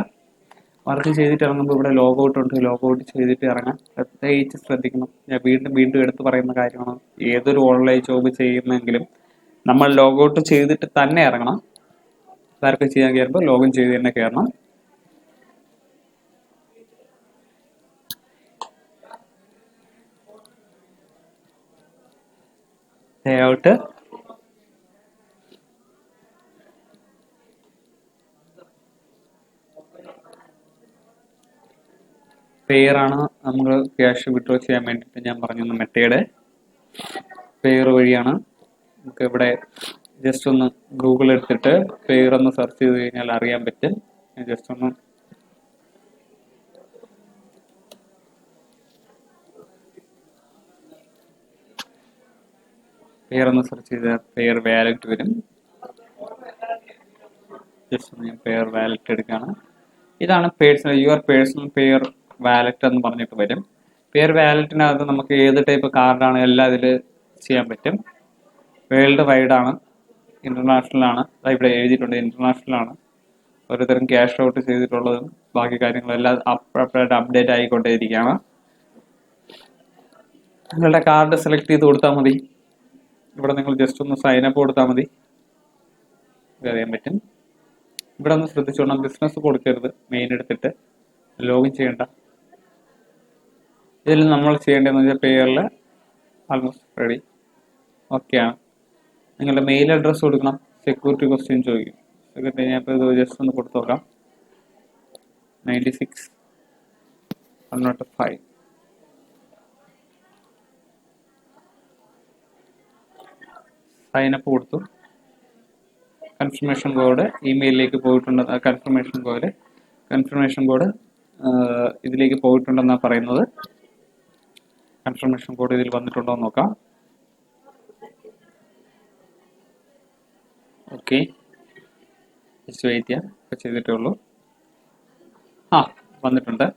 വർക്ക് ചെയ്തിട്ട് ഇറങ്ങുമ്പോൾ ഇവിടെ ലോഗ് ഔട്ട് ഉണ്ട്, ലോഗ് ഔട്ട് ചെയ്തിട്ട് ഇറങ്ങാം. പ്രത്യേകിച്ച് ശ്രദ്ധിക്കണം, ഞാൻ വീണ്ടും എടുത്ത് പറയുന്ന കാര്യമാണ്. ഏതൊരു ഓൺലൈൻ ജോബ് ചെയ്യുന്നെങ്കിലും നമ്മൾ ലോഗ് ഔട്ട് ചെയ്തിട്ട് തന്നെ ഇറങ്ങണം. വർക്ക് ചെയ്യാൻ കയറുമ്പോൾ ലോഗിൻ ചെയ്ത് തന്നെ കയറണം. ലേഔട്ട് പെയറാണ് നമ്മൾ ക്യാഷ് വിഡ്രോ ചെയ്യാൻ വേണ്ടിയിട്ട് ഞാൻ പറഞ്ഞ മെത്തേഡ്. പെയർ വഴിയാണ്. നമുക്ക് ഇവിടെ ജസ്റ്റ് ഒന്ന് ഗൂഗിൾ എടുത്തിട്ട് പെയർ ഒന്ന് സെർച്ച് ചെയ്ത് കഴിഞ്ഞാൽ അറിയാൻ പറ്റും. ജസ്റ്റ് ഒന്ന് പെയർ ഒന്ന് സെർച്ച് ചെയ്താൽ പെയർ വാലറ്റ് വരും. ജസ്റ്റ് ഒന്ന് ഞാൻ പെയർ വാലറ്റ് എടുക്കുകയാണ്. ഇതാണ് യുവർ പേഴ്സണൽ പെയർ വാലറ്റ് എന്ന് പറഞ്ഞിട്ട് വരും. പെയർ വാലറ്റിനകത്ത് നമുക്ക് ഏത് ടൈപ്പ് കാർഡാണ് എല്ലാം ഇതിൽ ചെയ്യാൻ പറ്റും. വേൾഡ് വൈഡ് ആണ്, ഇന്റർനാഷണൽ ആണ്. ഇവിടെ എഴുതിയിട്ടുണ്ട് ഇന്റർനാഷണൽ ആണ്. ഓരോരുത്തരും ക്യാഷ് ഔട്ട് ചെയ്തിട്ടുള്ളതും ബാക്കി കാര്യങ്ങളെല്ലാം അപ്ഡേറ്റ് ആയിക്കൊണ്ടേയിരിക്കുകയാണ്. നിങ്ങളുടെ കാർഡ് സെലക്ട് ചെയ്ത് കൊടുത്താൽ മതി. ഇവിടെ നിങ്ങൾ ജസ്റ്റ് ഒന്ന് സൈൻ അപ്പ് കൊടുത്താൽ മതി, അറിയാൻ പറ്റും. ഇവിടെ ഒന്ന് ശ്രദ്ധിച്ചോണം, ബിസിനസ് കൊടുക്കരുത്. മെയിൻ എടുത്തിട്ട് ലോഗിൻ ചെയ്യേണ്ട. ഇതിൽ നമ്മൾ ചെയ്യേണ്ടതെന്ന് വെച്ചാൽ പെയറിൽ ആൾമോസ്റ്റ് റെഡി, ഓക്കെയാണ്. നിങ്ങളുടെ മെയിൽ അഡ്രസ്സ് കൊടുക്കണം. സെക്യൂരിറ്റി ക്വസ്റ്റ്യൻ ചോദിക്കും. സെക്യൂരിറ്റി ഞാൻ ഇപ്പോൾ ഇത് ജസ്റ്റ് ഒന്ന് കൊടുത്തു നോക്കാം. 96-105. സൈനപ്പ് കൊടുത്തു. കൺഫർമേഷൻ കോഡ് ഇമെയിലിലേക്ക് പോയിട്ടുണ്ട്. കൺഫർമേഷൻ കോഡ് ഇതിലേക്ക് പോയിട്ടുണ്ടെന്നാണ് പറയുന്നത്. കൺഫർമേഷൻ കോഡ് ഇതിൽ വന്നിട്ടുണ്ടോ എന്ന് നോക്കാം. ഓക്കെ, ജസ്റ്റ് വെയിറ്റ് ചെയ്യാം. ഇപ്പോൾ ചെയ്തിട്ടേ ഉള്ളൂ. വന്നിട്ടുണ്ട്.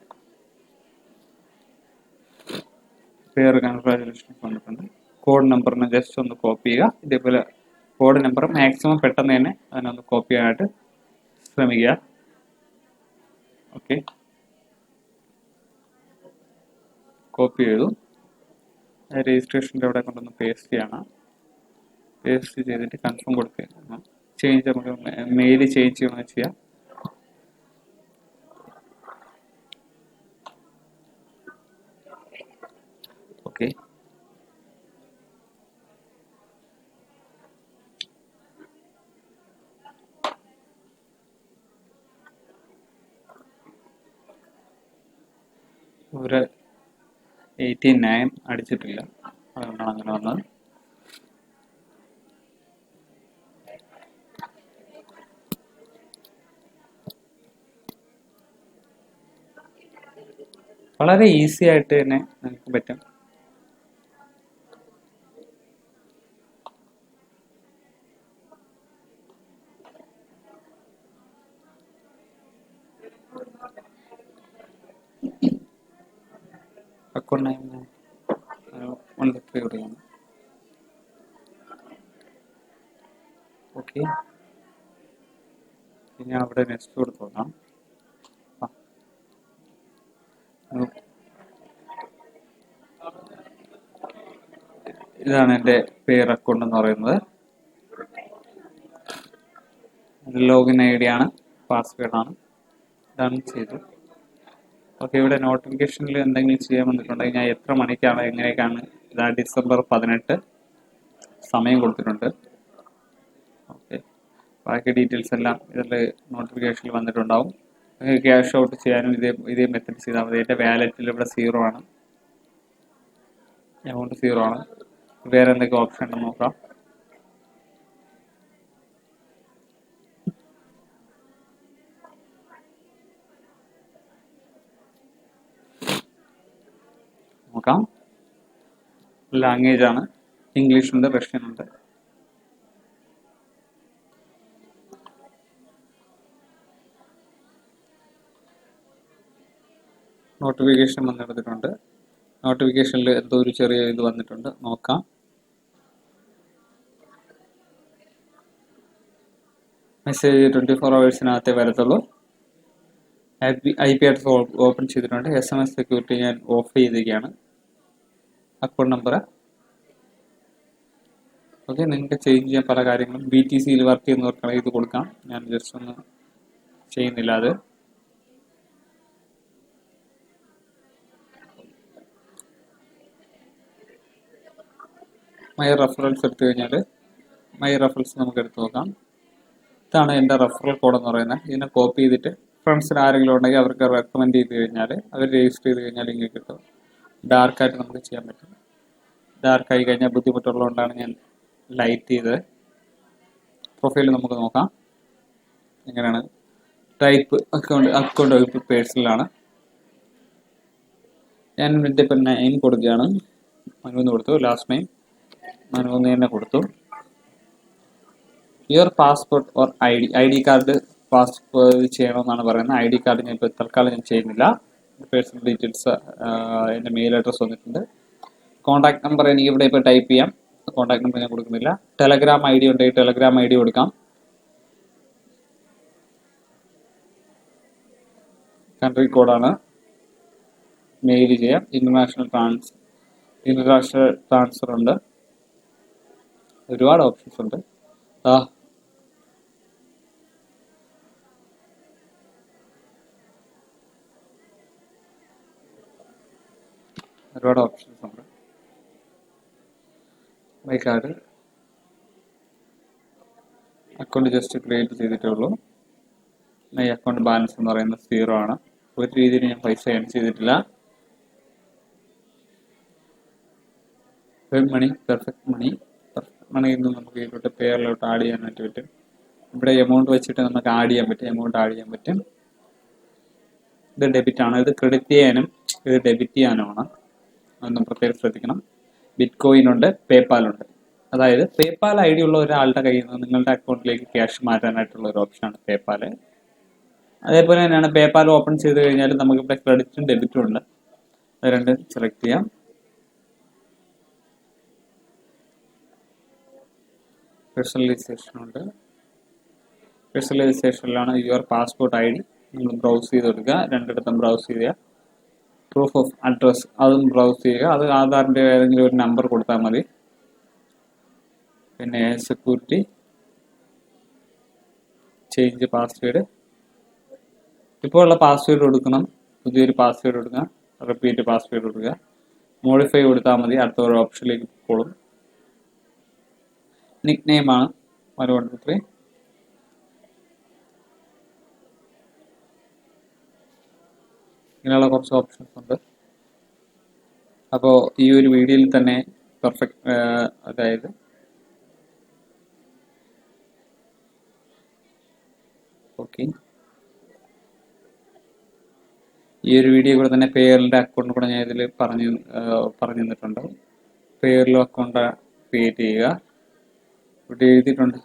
പേര് കൺഗ്രാജുലേഷൻസ് വന്നിട്ടുണ്ട്. കോഡ് നമ്പറിന് ജസ്റ്റ് ഒന്ന് കോപ്പി ചെയ്യുക. ഇതേപോലെ കോഡ് നമ്പർ മാക്സിമം പെട്ടെന്ന് തന്നെ അതിനൊന്ന് കോപ്പി ചെയ്യാനായിട്ട് ശ്രമിക്കുക. ഓക്കെ, കോപ്പി ചെയ്തു. രജിസ്ട്രേഷൻ്റെ അവിടെ കൊണ്ടൊന്ന് പേസ്റ്റ് ചെയ്യണം. പേസ്റ്റ് ചെയ്തിട്ട് കൺഫേം കൊടുക്കുക. ചേഞ്ച് നമുക്ക് മെയിൽ ചേഞ്ച് ചെയ്യണമെന്ന് ചെയ്യാം. ഓക്കെ, ഒരു 89 അടിച്ചിട്ടില്ല, അതുകൊണ്ടാണ് അങ്ങനെ വന്നത്. വളരെ ഈസി ആയിട്ട് തന്നെ നമുക്ക് പറ്റും. അക്കൗണ്ട് നെയിം 1 കൊടുക്കണം. ഓക്കെ, ഞാൻ അവിടെ നെക്സ്റ്റ് കൊടുത്തോളാം. ഇതാണ് എൻ്റെ പേര് അക്കൗണ്ട് എന്ന് പറയുന്നത്. ലോഗിൻ ഐ ഡി ആണ്, പാസ്വേഡാണ്. ഡൺ ചെയ്തു. ഓക്കെ, ഇവിടെ നോട്ടിഫിക്കേഷനിൽ എന്തെങ്കിലും ചെയ്യാൻ വന്നിട്ടുണ്ടെങ്കിൽ ഞാൻ എത്ര മണിക്കാണ് എങ്ങനെയൊക്കെയാണ്, ഇതാ ഡിസംബർ 18 സമയം കൊടുത്തിട്ടുണ്ട്. ഓക്കെ, ബാക്കി ഡീറ്റെയിൽസ് എല്ലാം ഇതിൽ നോട്ടിഫിക്കേഷനിൽ വന്നിട്ടുണ്ടാവും. നിങ്ങൾക്ക് ക്യാഷ് ഔട്ട് ചെയ്യാനും ഇതേ മെത്തേഡ് ചെയ്താൽ മതി. എൻ്റെ വാലറ്റിൽ ഇവിടെ 0 ആണ്, എമൗണ്ട് 0 ആണ്. വേറെ എന്തൊക്കെ ഓപ്ഷൻ ഉണ്ടെന്ന് നോക്കാം. ലാംഗ്വേജ് ആണ്, ഇംഗ്ലീഷ് ഉണ്ട്, റഷ്യൻ ഉണ്ട്. നോട്ടിഫിക്കേഷൻ വന്നെടുത്തിട്ടുണ്ട്. നോട്ടിഫിക്കേഷനിൽ എന്തോ ഒരു ചെറിയ ഇത് വന്നിട്ടുണ്ട്, നോക്കാം. മെസ്സേജ് 24 hours വരത്തുള്ളൂ. IP അഡ്രസ് ഓപ്പൺ ചെയ്തിട്ടുണ്ട്. SMS സെക്യൂരിറ്റി ഞാൻ ഓഫ് ചെയ്തിരിക്കുകയാണ്. Account number okay. നിങ്ങൾക്ക് ചേഞ്ച് ചെയ്യാൻ പല കാര്യങ്ങളും BTCയിൽ വർക്ക് ചെയ്യുന്നവർക്കാണെങ്കിൽ ഇത് കൊടുക്കാം. ഞാൻ ജസ്റ്റ് ഒന്ന് ചെയ്യുന്നില്ല. അത് മൈ റെഫറൻസ് എടുത്തു കഴിഞ്ഞാൽ മൈ റെഫറൻസ് നമുക്ക് എടുത്ത് നോക്കാം. ഇതാണ് എൻ്റെ റെഫറൽ കോഡ് എന്ന് പറയുന്നത്. ഇതിനെ കോപ്പി ചെയ്തിട്ട് ഫ്രണ്ട്സിന് ആരെങ്കിലും ഉണ്ടെങ്കിൽ അവർക്ക് റെക്കമെൻഡ് ചെയ്ത് കഴിഞ്ഞാൽ അവർ രജിസ്റ്റർ ചെയ്ത് കഴിഞ്ഞാൽ ഇങ്ങനെ കിട്ടും. ഡാർക്കായിട്ട് നമുക്ക് ചെയ്യാൻ പറ്റും. ഡാർക്കായി കഴിഞ്ഞാൽ ബുദ്ധിമുട്ടുള്ളതുകൊണ്ടാണ് ഞാൻ ലൈറ്റ് ചെയ്തത്. പ്രൊഫൈൽ നമുക്ക് നോക്കാം എങ്ങനെയാണ്. ടൈപ്പ് അക്കൗണ്ട് പേഴ്സണലാണ്. ഞാൻ എൻ്റെ ഇപ്പം നെയിം കൊടുക്കുകയാണ്. മനുവെന്ന് കൊടുത്തു. ലാസ്റ്റ് നെയിം മനുവെന്ന് തന്നെ കൊടുത്തു. Your passport or ID card passport ചെയ്യണമെന്നാണ് പറയുന്നത്. ID കാർഡ് ഞാൻ ഇപ്പോൾ തൽക്കാലം ഞാൻ ചെയ്യുന്നില്ല. പേഴ്സണൽ ഡീറ്റെയിൽസ്, എൻ്റെ മെയിൽ അഡ്രസ്സ് വന്നിട്ടുണ്ട്. കോൺടാക്ട് നമ്പർ എനിക്ക് ഇവിടെ ഇപ്പോൾ ടൈപ്പ് ചെയ്യാം. കോൺടാക്ട് നമ്പർ ഞാൻ കൊടുക്കുന്നില്ല. ടെലഗ്രാം ID ഉണ്ടെങ്കിൽ ടെലഗ്രാം ID കൊടുക്കാം. കൺട്രി കോഡാണ്. മെയിൽ ചെയ്യാം. ഇന്റർനാഷണൽ ട്രാൻസ്ഫർ ഉണ്ട്. ഒരുപാട് ഓപ്ഷൻസ് ഉണ്ട്. ഒരുപാട് ഓപ്ഷൻസ് ഉണ്ട്. My card account just create ചെയ്തിട്ടേ ഉള്ളൂ. മൈ അക്കൗണ്ട് ബാലൻസ് എന്ന് പറയുന്നത് 0 ആണ്. ഒരു രീതിയിൽ ഞാൻ പൈസ ഏൺ ചെയ്തിട്ടില്ല. പെർഫെക്റ്റ് മണിയിൽ നിന്ന് നമുക്ക് ഇതിലോട്ട് പേരിലോട്ട് ആഡ് ചെയ്യാനായിട്ട് പറ്റും. ഇവിടെ എമൗണ്ട് വെച്ചിട്ട് നമുക്ക് ആഡ് ചെയ്യാൻ പറ്റും. ഇത് ഡെബിറ്റ് ആണ്. ഇത് ക്രെഡിറ്റ് ചെയ്യാനും ഇത് ഡെബിറ്റ് ചെയ്യാനുമാണ്. അതൊന്നും പ്രത്യേകം ശ്രദ്ധിക്കണം. ബിറ്റ് കോയിൻ ഉണ്ട്, പേപ്പാൽ ഉണ്ട്. അതായത് പേപ്പാൽ ID ഉള്ള ഒരാളുടെ കയ്യിൽ നിന്ന് നിങ്ങളുടെ അക്കൗണ്ടിലേക്ക് ക്യാഷ് മാറ്റാനായിട്ടുള്ള ഒരു ഓപ്ഷനാണ് പേപ്പാല്. അതേപോലെ തന്നെയാണ് പേപ്പാൽ ഓപ്പൺ ചെയ്ത് കഴിഞ്ഞാൽ നമുക്കിവിടെ ക്രെഡിറ്റും ഡെബിറ്റും ഉണ്ട്. അത് രണ്ടും സെലക്ട് ചെയ്യാം. പേഴ്സണലൈസേഷൻ ഉണ്ട്. പേഴ്സണലൈസേഷനിലാണ് യുവർ പാസ്പോർട്ട് ID നമ്മൾ ബ്രൗസ് ചെയ്ത് കൊടുക്കുക. രണ്ടിടത്തും ബ്രൗസ് ചെയ്യുക. പ്രൂഫ് ഓഫ് അഡ്രസ് അതും ബ്രൗസ് ചെയ്യുക. അത് ആധാറിൻ്റെ ഏതെങ്കിലും ഒരു നമ്പർ കൊടുത്താൽ മതി. പിന്നെ സെക്യൂരിറ്റി, ചേഞ്ച് പാസ്വേഡ്. ഇപ്പോൾ ഉള്ള പാസ്വേഡ് കൊടുക്കണം, പുതിയൊരു പാസ്വേഡ് കൊടുക്കുക, റിപ്പീറ്റ് പാസ്വേഡ് കൊടുക്കുക. മോഡിഫൈ കൊടുത്താൽ മതി, അടുത്ത ഒരു ഓപ്ഷനിലേക്ക് പോകും. നിക് നെയിം ആണ് 123. ഇങ്ങനെയുള്ള കുറച്ച് ഓപ്ഷൻസ് ഉണ്ട്. അപ്പോൾ ഈ ഒരു വീഡിയോയിൽ തന്നെ പെർഫെക്റ്റ്, അതായത് ഓക്കെ, ഈ ഒരു വീഡിയോ കൂടെ തന്നെ പേരിൻ്റെ അക്കൗണ്ട് കൂടെ ഞാൻ ഇതിൽ പറഞ്ഞു തന്നിട്ടുണ്ട്. പേരിലും അക്കൗണ്ട് ക്രിയേറ്റ് ചെയ്യുക. ഇവിടെ എഴുതിയിട്ടുണ്ട്,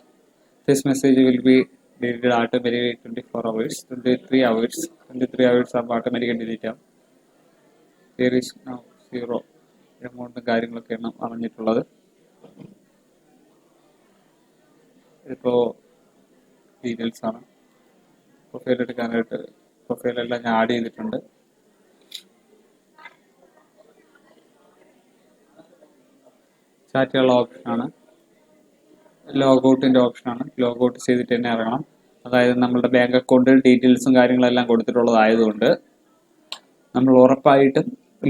this message will be deleted automatically 24 hours, 23 hours ആകുമ്പോൾ ഓട്ടോമാറ്റിക്കലി ഡിലീറ്റ് ആവും. there is now 0 എമൗണ്ടും കാര്യങ്ങളൊക്കെയാണ് അറിഞ്ഞിട്ടുള്ളത്. ഇപ്പോൾ ഡീറ്റെയിൽസ് ആണ്. പ്രൊഫൈൽ എടുക്കാനായിട്ട് പ്രൊഫൈലെല്ലാം ഞാൻ ആഡ് ചെയ്തിട്ടുണ്ട്. ചാറ്റ് ചെയ്യാനുള്ള ഓപ്ഷനാണ്. ലോഗൗട്ടിൻ്റെ ഓപ്ഷനാണ്. ലോഗൗട്ട് ചെയ്തിട്ട് തന്നെ ഇറങ്ങണം. അതായത് നമ്മളുടെ ബാങ്ക് അക്കൗണ്ട് ഡീറ്റെയിൽസും കാര്യങ്ങളെല്ലാം കൊടുത്തിട്ടുള്ളതായതുകൊണ്ട് നമ്മൾ ഉറപ്പായിട്ടും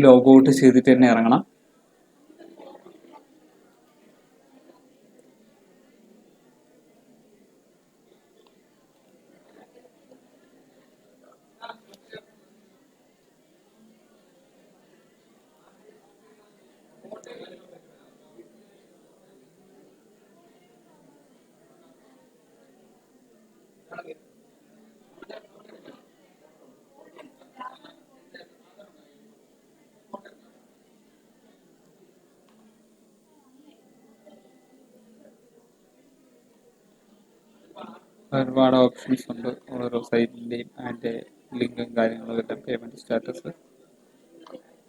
ലോഗൗട്ട് ചെയ്തിട്ട് തന്നെ ഇറങ്ങണം. ഒരുപാട് ഓപ്ഷൻസ് ഉണ്ട് ഓരോ സൈറ്റിൻ്റെയും. അതിൻ്റെ ലിങ്കും കാര്യങ്ങളും എല്ലാം, പേയ്മെൻറ്റ് സ്റ്റാറ്റസ്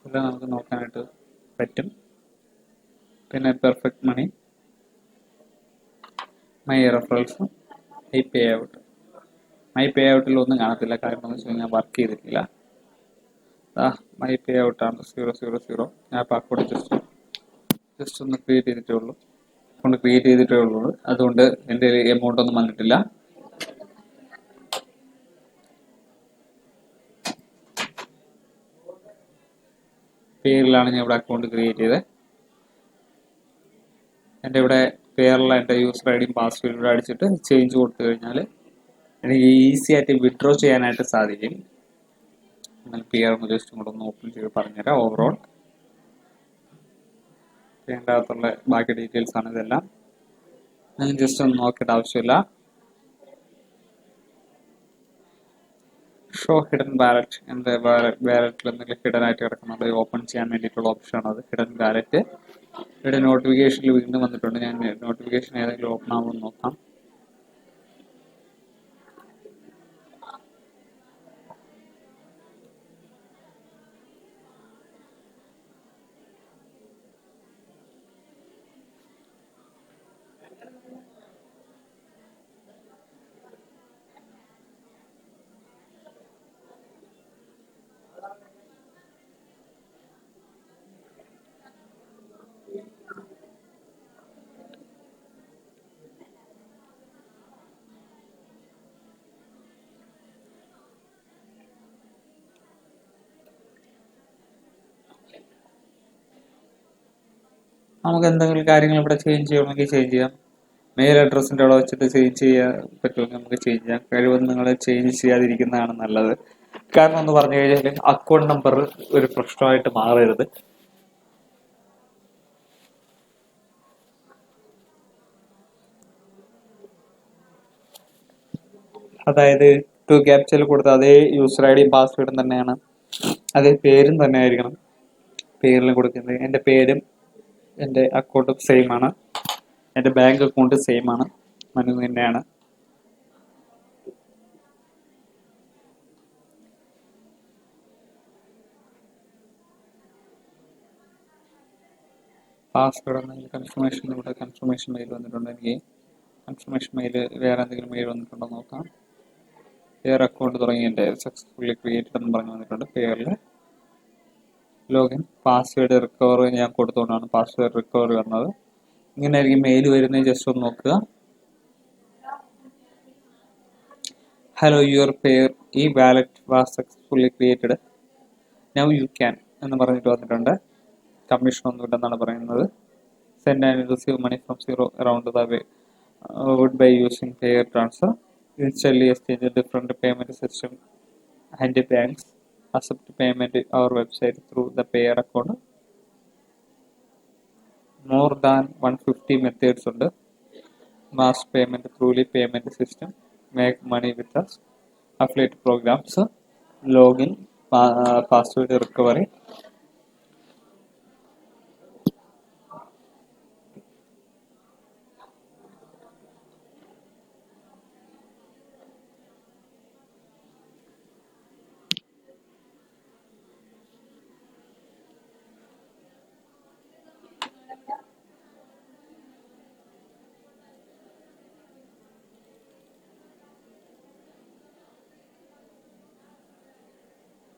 എല്ലാം നമുക്ക് നോക്കാനായിട്ട് പറ്റും. പിന്നെ perfect money, my referrals, my pay out. My pay ഔട്ടിൽ ഒന്നും കാണത്തില്ല, കാരണം എന്ന് വെച്ച് കഴിഞ്ഞാൽ വർക്ക് ചെയ്തിട്ടില്ല. മൈ പേ ഔട്ടാണ് 000. ഞാൻ ഇപ്പോൾ അക്കൗണ്ട് ജസ്റ്റ് ഒന്ന് ക്രിയേറ്റ് ചെയ്തിട്ടേ ഉള്ളൂ. അതുകൊണ്ട് എൻ്റെ എമൗണ്ട് ഒന്നും വന്നിട്ടില്ല. പേരിലാണ് ഞാൻ ഇവിടെ അക്കൗണ്ട് ക്രിയേറ്റ് ചെയ്തത്. എൻ്റെ ഇവിടെ പേരിലുള്ള എൻ്റെ യൂസർ ഐ ഡിയും പാസ്വേഡും ഇവിടെ അടിച്ചിട്ട് ചേഞ്ച് കൊടുത്തു കഴിഞ്ഞാൽ എനിക്ക് ഈസി ആയിട്ട് വിഡ്രോ ചെയ്യാനായിട്ട് സാധിക്കും. എന്നാൽ പേർ ജസ്റ്റ് കൂടെ ഒന്ന് ഓപ്പൺ ചെയ്ത് പറഞ്ഞുതരാം. ഓവറോൾ ഇതിൻ്റെ അകത്തുള്ള ബാക്കി ഡീറ്റെയിൽസ് ആണ് ഇതെല്ലാം. ഞാൻ ജസ്റ്റ് ഒന്ന് നോക്കേണ്ട ആവശ്യമില്ല. ഷോ ഹിഡൻ വാലറ്റ്, എൻ്റെ വാലറ്റിൽ എന്തെങ്കിലും ഹിഡൻ ആയിട്ട് കിടക്കുന്നത് ഓപ്പൺ ചെയ്യാൻ വേണ്ടിയിട്ടുള്ള ഓപ്ഷനാണ് അത്, ഹിഡൻ വാലറ്റ്. ഇവിടെ നോട്ടിഫിക്കേഷനിൽ വീണ്ടും വന്നിട്ടുണ്ട്. ഞാൻ നോട്ടിഫിക്കേഷൻ ഏതെങ്കിലും ഓപ്പൺ ആവുമെന്ന് നോക്കാം. നമുക്ക് എന്തെങ്കിലും കാര്യങ്ങൾ ഇവിടെ ചേഞ്ച് ചെയ്യണമെങ്കിൽ ചേഞ്ച് ചെയ്യാം. മെയിൽ അഡ്രസ്സിൻ്റെ അവിടെ വെച്ചിട്ട് ചേഞ്ച് ചെയ്യാൻ പറ്റുമെങ്കിൽ നമുക്ക് ചേഞ്ച് ചെയ്യാം. കഴിവതും നിങ്ങൾ ചേഞ്ച് ചെയ്യാതിരിക്കുന്നതാണ് നല്ലത്. കാരണം എന്ന് പറഞ്ഞു കഴിഞ്ഞാൽ അക്കൗണ്ട് നമ്പർ ഒരു പ്രശ്നമായിട്ട് മാറരുത്. അതായത് 2 ക്യാപ്ചയിൽ കൊടുത്ത അതേ യൂസർ ഐ ഡിയും പാസ്വേഡും തന്നെയാണ്, അതേ പേരും തന്നെ ആയിരിക്കണം പേരിൽ കൊടുക്കുന്നത്. എൻ്റെ പേരും എൻ്റെ അക്കൗണ്ടും സെയിം ആണ്, എൻ്റെ ബാങ്ക് അക്കൗണ്ട് സെയിം ആണ്, മനു തന്നെയാണ്. പാസ്വേഡ് എന്തെങ്കിലും കൺഫർമേഷൻ, ഇവിടെ കൺഫർമേഷൻ മെയിൽ വന്നിട്ടുണ്ട്. എനിക്ക് കൺഫർമേഷൻ മെയിൽ വേറെ എന്തെങ്കിലും മെയിൽ വന്നിട്ടുണ്ടോ നോക്കാം. പേർ അക്കൗണ്ട് തുടങ്ങി എൻ്റെ സക്സസ്ഫുള്ളി ക്രിയേറ്റഡ് എന്ന് പറഞ്ഞു വന്നിട്ടുണ്ട്. പേരിൽ ലോഗിൻ പാസ്വേഡ് റിക്കവറി ഞാൻ കൊടുത്തുകൊണ്ടാണ് പാസ്വേഡ് റിക്കവറി വന്നത്. ഇങ്ങനെ ആയിരിക്കും മെയിൽ വരുന്നത്. ജസ്റ്റ് ഒന്ന് നോക്കുക. Hello, your Payeer e wallet was successfully created, now you can എന്ന് പറഞ്ഞിട്ട് വന്നിട്ടുണ്ട്. കമ്മീഷൻ ഒന്നും ഇല്ലെന്നാണ് പറയുന്നത്. Send and receive money from zero around the way would by using payer transfer, instantly exchange different payment system and banks accept payment our website through the payer account. More than 150 methods ഉണ്ട്. Mass payment through the payment system, make money with us, affiliate programs, login, password recovery.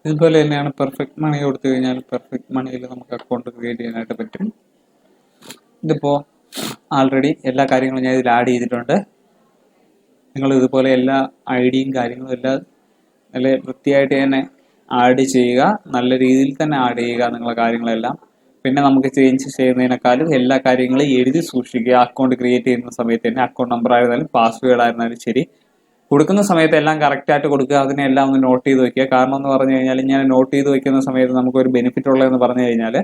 ഇതുപോലെ തന്നെയാണ് perfect മണി കൊടുത്തു കഴിഞ്ഞാൽ perfect മണിയിൽ നമുക്ക് account create ചെയ്യാനായിട്ട് പറ്റും. ഇതിപ്പോൾ ആൾറെഡി എല്ലാ കാര്യങ്ങളും ഞാൻ ഇതിൽ ആഡ് ചെയ്തിട്ടുണ്ട്. നിങ്ങൾ ഇതുപോലെ എല്ലാ ഐഡിയും കാര്യങ്ങളും എല്ലാം നല്ല വൃത്തിയായിട്ട് തന്നെ ആഡ് ചെയ്യുക, നല്ല രീതിയിൽ തന്നെ ആഡ് ചെയ്യുക നിങ്ങളുടെ കാര്യങ്ങളെല്ലാം. പിന്നെ നമുക്ക് ചേഞ്ച് ചെയ്യുന്നതിനേക്കാളും എല്ലാ കാര്യങ്ങളും എഴുതി സൂക്ഷിക്കുക. അക്കൗണ്ട് ക്രിയേറ്റ് ചെയ്യുന്ന സമയത്ത് തന്നെ അക്കൗണ്ട് നമ്പർ ആയിരുന്നാലും പാസ്വേഡ് ആയിരുന്നാലും ശരി, കൊടുക്കുന്ന സമയത്ത് എല്ലാം കറക്റ്റായിട്ട് കൊടുക്കുക. അതിനെല്ലാം ഒന്ന് നോട്ട് ചെയ്ത് വെക്കുക. കാരണം എന്ന് പറഞ്ഞു കഴിഞ്ഞാൽ ഞാൻ നോട്ട് ചെയ്ത് വെക്കുന്ന സമയത്ത് നമുക്കൊരു ബെനിഫിറ്റ് ഉള്ളതെന്ന് പറഞ്ഞു കഴിഞ്ഞാൽ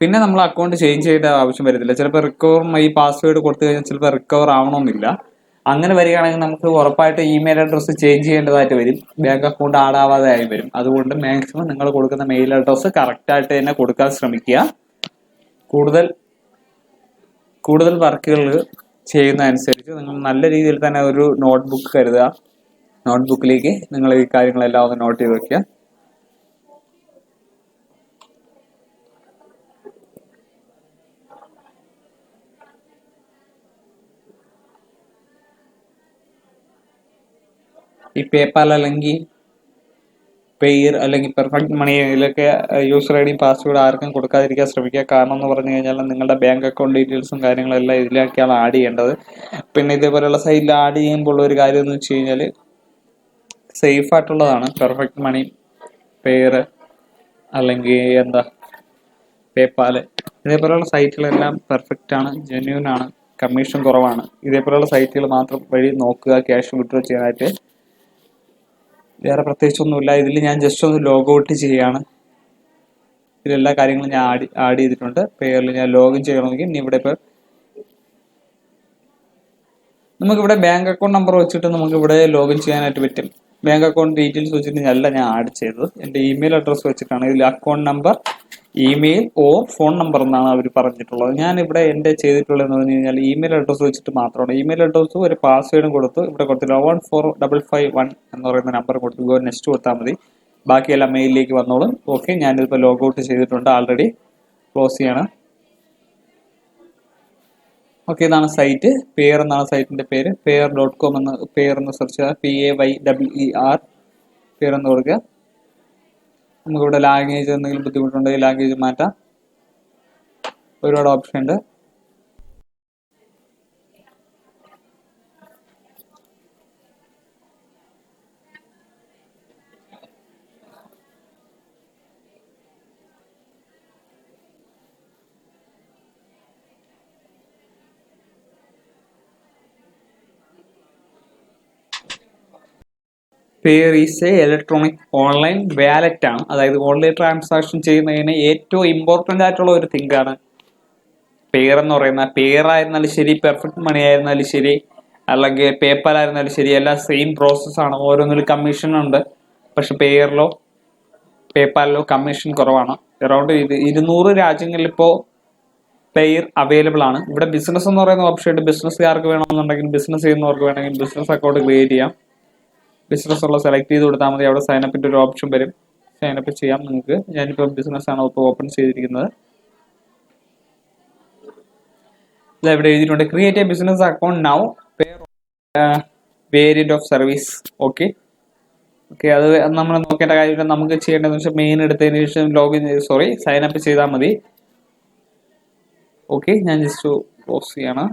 പിന്നെ നമ്മൾ അക്കൗണ്ട് ചേഞ്ച് ചെയ്യേണ്ട ആവശ്യം വരത്തില്ല. ചിലപ്പോൾ റിക്കവർ ഈ പാസ്വേഡ് കൊടുത്തു കഴിഞ്ഞാൽ ചിലപ്പോൾ റിക്കവർ ആവണമെന്നില്ല. അങ്ങനെ വരികയാണെങ്കിൽ നമുക്ക് ഉറപ്പായിട്ട് ഇമെയിൽ അഡ്രസ്സ് ചേഞ്ച് ചെയ്യേണ്ടതായിട്ട് വരും, ബാങ്ക് അക്കൗണ്ട് ആഡ് ആവാതെ ആയി വരും. അതുകൊണ്ട് മാക്സിമം നിങ്ങൾ കൊടുക്കുന്ന മെയിൽ അഡ്രസ്സ് കറക്റ്റായിട്ട് തന്നെ കൊടുക്കാൻ ശ്രമിക്കുക. കൂടുതൽ വർക്കുകൾ ചെയ്യുന്ന അനുസരിച്ച് നിങ്ങൾ നല്ല രീതിയിൽ തന്നെ ഒരു നോട്ട്ബുക്ക് കരുതുക. നോട്ട്ബുക്കിലേക്ക് നിങ്ങൾ ഈ കാര്യങ്ങളെല്ലാം ഒന്ന് നോട്ട് ചെയ്ത് വെക്കുക. ഈ പേപ്പാൽ അല്ലെങ്കിൽ പെയർ അല്ലെങ്കിൽ പെർഫെക്റ്റ് മണി ഇതിലൊക്കെ യൂസർ ഐ ഡി പാസ്വേഡ് ആർക്കും കൊടുക്കാതിരിക്കാൻ ശ്രമിക്കുക. കാരണം എന്ന് പറഞ്ഞു കഴിഞ്ഞാൽ നിങ്ങളുടെ ബാങ്ക് അക്കൗണ്ട് ഡീറ്റെയിൽസും കാര്യങ്ങളെല്ലാം ഇതിലേക്കാണ് ആഡ് ചെയ്യേണ്ടത്. പിന്നെ ഇതേപോലെയുള്ള സൈറ്റിൽ ആഡ് ചെയ്യുമ്പോൾ ഒരു കാര്യം എന്ന് വെച്ച് കഴിഞ്ഞാൽ സേഫ് ആയിട്ടുള്ളതാണ്. പെർഫെക്റ്റ് മണി, പെയർ അല്ലെങ്കിൽ പേപ്പാൽ ഇതേപോലെയുള്ള സൈറ്റുകളെല്ലാം പെർഫെക്റ്റ് ആണ്, ജെന്യൂൻ ആണ്, കമ്മീഷൻ കുറവാണ്. ഇതേപോലെയുള്ള സൈറ്റുകൾ മാത്രം വഴി നോക്കുക ക്യാഷ് വിഡ്രോ ചെയ്യാനായിട്ട്. വേറെ പ്രത്യേകിച്ചൊന്നുമില്ല. ഇതിൽ ഞാൻ ജസ്റ്റ് ഒന്ന് ലോഗ് ഔട്ട് ചെയ്യാണ്. ഇതിലെല്ലാ കാര്യങ്ങളും ഞാൻ ആഡ് ചെയ്തിട്ടുണ്ട്. പേരിൽ ഞാൻ ലോഗിൻ ചെയ്യണമെങ്കിൽ ഇവിടെ ഇപ്പോൾ നമുക്കിവിടെ ബാങ്ക് അക്കൗണ്ട് നമ്പർ വെച്ചിട്ട് നമുക്കിവിടെ ലോഗിൻ ചെയ്യാനായിട്ട് പറ്റും. ബാങ്ക് അക്കൗണ്ട് ഡീറ്റെയിൽസ് വെച്ചിട്ട് ഞാൻ ആഡ് ചെയ്തത് എൻ്റെ ഇമെയിൽ അഡ്രസ്സ് വെച്ചിട്ടാണ്. ഇതിൽ account number, email or phone number എന്നാണ് അവർ പറഞ്ഞിട്ടുള്ളത്. ഞാനിവിടെ എൻ്റെ ചെയ്തിട്ടുള്ളതെന്ന് പറഞ്ഞു കഴിഞ്ഞാൽ ഇമെയിൽ അഡ്രസ്സ് വെച്ചിട്ട് മാത്രമാണ്. ഇമെയിൽ അഡ്രസ്സും ഒരു പാസ്വേഡും കൊടുത്തു. ഇവിടെ കൊടുത്തില്ല 14551 എന്ന് പറയുന്ന നമ്പർ കൊടുത്തു നെക്സ്റ്റ് കൊടുത്താൽ മതി. ബാക്കിയെല്ലാം മെയിലിലേക്ക് വന്നോളും. ഓക്കെ, ഞാനിതിപ്പോൾ ലോഗ് ഔട്ട് ചെയ്തിട്ടുണ്ട്, ആൾറെഡി ക്ലോസ് ചെയ്യാണ്. ഓക്കെ, ഇതാണ് സൈറ്റ്. പെയർ എന്നാണ് സൈറ്റിന്റെ പേര്. pear.com എന്ന് പെയർ എന്ന് സെർച്ച് ചെയ്യുക. PAYER പെയർ എന്ന് കൊടുക്കുക. നമുക്കിവിടെ ലാംഗ്വേജ് എന്തെങ്കിലും ബുദ്ധിമുട്ടുണ്ടെങ്കിൽ ലാംഗ്വേജ് മാറ്റാം. ഒരുപാട് ഓപ്ഷൻ ഉണ്ട്. Payeer is a electronic online wallet ആണ്. അതായത് ഓൺലൈൻ ട്രാൻസാക്ഷൻ ചെയ്യുന്നതിന് ഏറ്റവും ഇമ്പോർട്ടൻ്റ് ആയിട്ടുള്ള ഒരു തിങ്കാണ് പെയർ എന്ന് പറയുന്നത്. പെയർ ആയിരുന്നാലും ശരി, പെർഫെക്റ്റ് മണി ആയിരുന്നാലും ശരി, അല്ലെങ്കിൽ പേപ്പാൽ ആയിരുന്നാലും ശരി, എല്ലാം സെയിം പ്രോസസ്സാണ്. ഓരോന്നിലും കമ്മീഷൻ ഉണ്ട്. പക്ഷെ പെയറിലോ പേപ്പാലിലോ കമ്മീഷൻ കുറവാണ്. അറൗണ്ട് 200 രാജ്യങ്ങളിൽ ഇപ്പോൾ പെയർ അവൈലബിൾ ആണ്. ഇവിടെ ബിസിനസ് എന്ന് പറയുന്ന ഓപ്ഷൻ ഉണ്ട്. ബിസിനസ്സുകാർക്ക് വേണമെന്നുണ്ടെങ്കിൽ, ബിസിനസ് ചെയ്യുന്നവർക്ക് വേണമെങ്കിൽ ബിസിനസ് അക്കൗണ്ട് ക്രിയേറ്റ് ചെയ്യാം. ബിസിനസ് ഉള്ള സെലക്ട് ചെയ്ത് കൊടുത്താൽ മതി. അവിടെ സൈനപ്പിൻ്റെ ഒരു ഓപ്ഷൻ വരും, സൈനപ്പ് ചെയ്യാം നിങ്ങൾക്ക്. ഞാനിപ്പോൾ ബിസിനസ് ആണ് ഇപ്പോൾ ഓപ്പൺ ചെയ്തിരിക്കുന്നത്. ഇത് എവിടെ എഴുതിയിട്ടുണ്ട്, create A business account now, pair variant of service. Okay, അത് നമ്മൾ നോക്കേണ്ട കാര്യമില്ല. നമുക്ക് ചെയ്യേണ്ടതെന്ന് വെച്ചാൽ മെയിൻ എടുത്തതിന് ശേഷം സൈനപ്പ് ചെയ്താൽ മതി. ഓക്കെ, ഞാൻ ജസ്റ്റ് ക്ലോസ് ചെയ്യണം.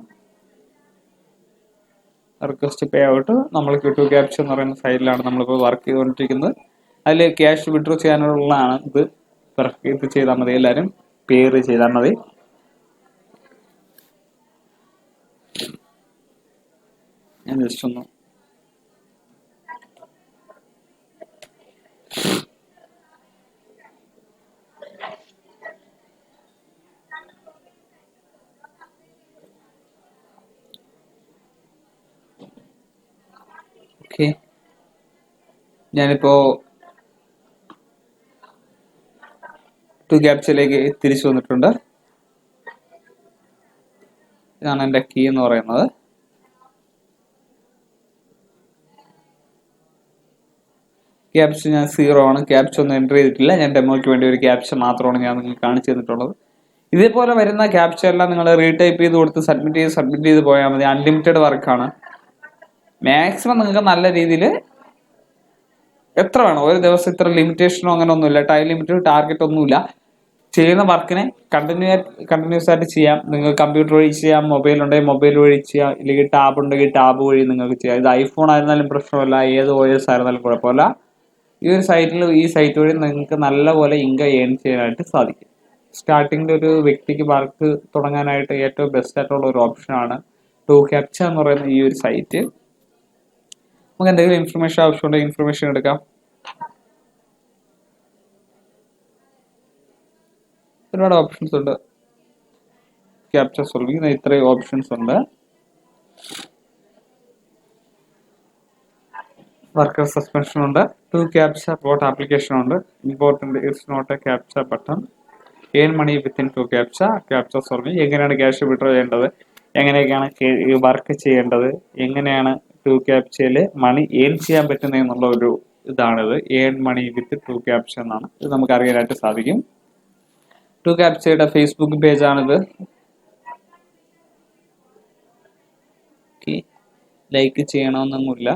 റിക്വസ്റ്റ് പേ ഔട്ട് നമ്മൾക്ക് ടു ക്യാപ്ച എന്ന് പറയുന്ന സൈഡിലാണ് നമ്മളിപ്പോൾ വർക്ക് ചെയ്തുകൊണ്ടിരിക്കുന്നത്. അതിൽ ക്യാഷ് വിഡ്രോ ചെയ്യാനുള്ളതാണ്. ഇത് ചെയ്താൽ മതി, എല്ലാവരും പേര് ചെയ്താൽ മതി. ഞാൻ ജസ്റ്റ് ഒന്ന് ഓക്കെ, ഞാനിപ്പോ ടു ക്യാപ്ചയിലേക്ക് തിരിച്ചു വന്നിട്ടുണ്ട്. ഇതാണ് എൻ്റെ കീ എന്ന് പറയുന്നത്. ക്യാപ്ച ഞാൻ 0 ആണ്. ക്യാപ്ച ഒന്നും എൻ്റർ ചെയ്തിട്ടില്ല. ഞാൻ ഡെമോയ്ക്ക് വേണ്ടി ഒരു ക്യാപ്ച മാത്രമാണ് ഞാൻ നിങ്ങൾക്ക് കാണിച്ചു തന്നിട്ടുള്ളത്. ഇതേപോലെ വരുന്ന ക്യാപ്ച എല്ലാം നിങ്ങൾ റീടൈപ്പ് ചെയ്ത് കൊടുത്ത് സബ്മിറ്റ് ചെയ്ത് പോയാൽ മതി. അൺലിമിറ്റഡ് വർക്കാണ്. മാക്സിമം നിങ്ങൾക്ക് നല്ല രീതിയിൽ എത്ര വേണം, ഒരു ദിവസം ഇത്ര ലിമിറ്റേഷനോ അങ്ങനെ ഒന്നുമില്ല. ടൈം ലിമിറ്റ്, ടാർഗറ്റ് ഒന്നുമില്ല. ചെയ്യുന്ന വർക്കിനെ കണ്ടിന്യൂസ് ആയിട്ട് ചെയ്യാം. നിങ്ങൾ കമ്പ്യൂട്ടർ വഴി ചെയ്യാം, മൊബൈൽ ഉണ്ടെങ്കിൽ മൊബൈൽ വഴി ചെയ്യാം, ഇല്ലെങ്കിൽ ടാബ് ഉണ്ടെങ്കിൽ ടാബ് വഴി നിങ്ങൾക്ക് ചെയ്യാം. ഇത് ഐഫോൺ ആയിരുന്നാലും പ്രശ്നമല്ല, ഏത് OS ആയിരുന്നാലും കുഴപ്പമില്ല. ഈ സൈറ്റ് വഴി നിങ്ങൾക്ക് നല്ലപോലെ ഇൻകം ഏൺ ചെയ്യാനായിട്ട് സാധിക്കും. സ്റ്റാർട്ടിങ്ങിൽ ഒരു വ്യക്തിക്ക് വർക്ക് തുടങ്ങാനായിട്ട് ഏറ്റവും ബെസ്റ്റ് ആയിട്ടുള്ള ഒരു ഓപ്ഷനാണ് ടു ക്യാപ്ച എന്ന് പറയുന്ന ഈ ഒരു സൈറ്റ്. നമുക്ക് എന്തെങ്കിലും ഇൻഫർമേഷൻ ആവശ്യമുണ്ടെങ്കിൽ ഇൻഫർമേഷൻ എടുക്കാം. ഒരുപാട് ഓപ്ഷൻസ് ഉണ്ട്. ക്യാപ്ച സോൾവിങ് ഇത്രയും ഓപ്ഷൻസ് ഉണ്ട്. വർക്കർ സസ്പെൻഷൻ ഉണ്ട്. ടു ക്യാപ്ച ബോട്ട് ആപ്ലിക്കേഷൻ ഉണ്ട്. Important it's not a captcha button. Earn money within to captcha solving. എങ്ങനെയാണ് ക്യാഷ് വിഡ്രോ ചെയ്യേണ്ടത്, എങ്ങനെയൊക്കെയാണ് വർക്ക് ചെയ്യേണ്ടത്, എങ്ങനെയാണ് ടു ക്യാപ്ചയിൽ മണി ഏൺ ചെയ്യാൻ പറ്റുന്നത് എന്നുള്ള ഒരു ഇതാണിത്. Earn money with two captcha എന്നാണ് ഇത് നമുക്ക് അറിയാനായിട്ട് സാധിക്കും. ടു ക്യാപ്ചയുടെ ഫേസ്ബുക്ക് പേജാണിത്. ലൈക്ക് ചെയ്യണമെന്നൊന്നുമില്ല,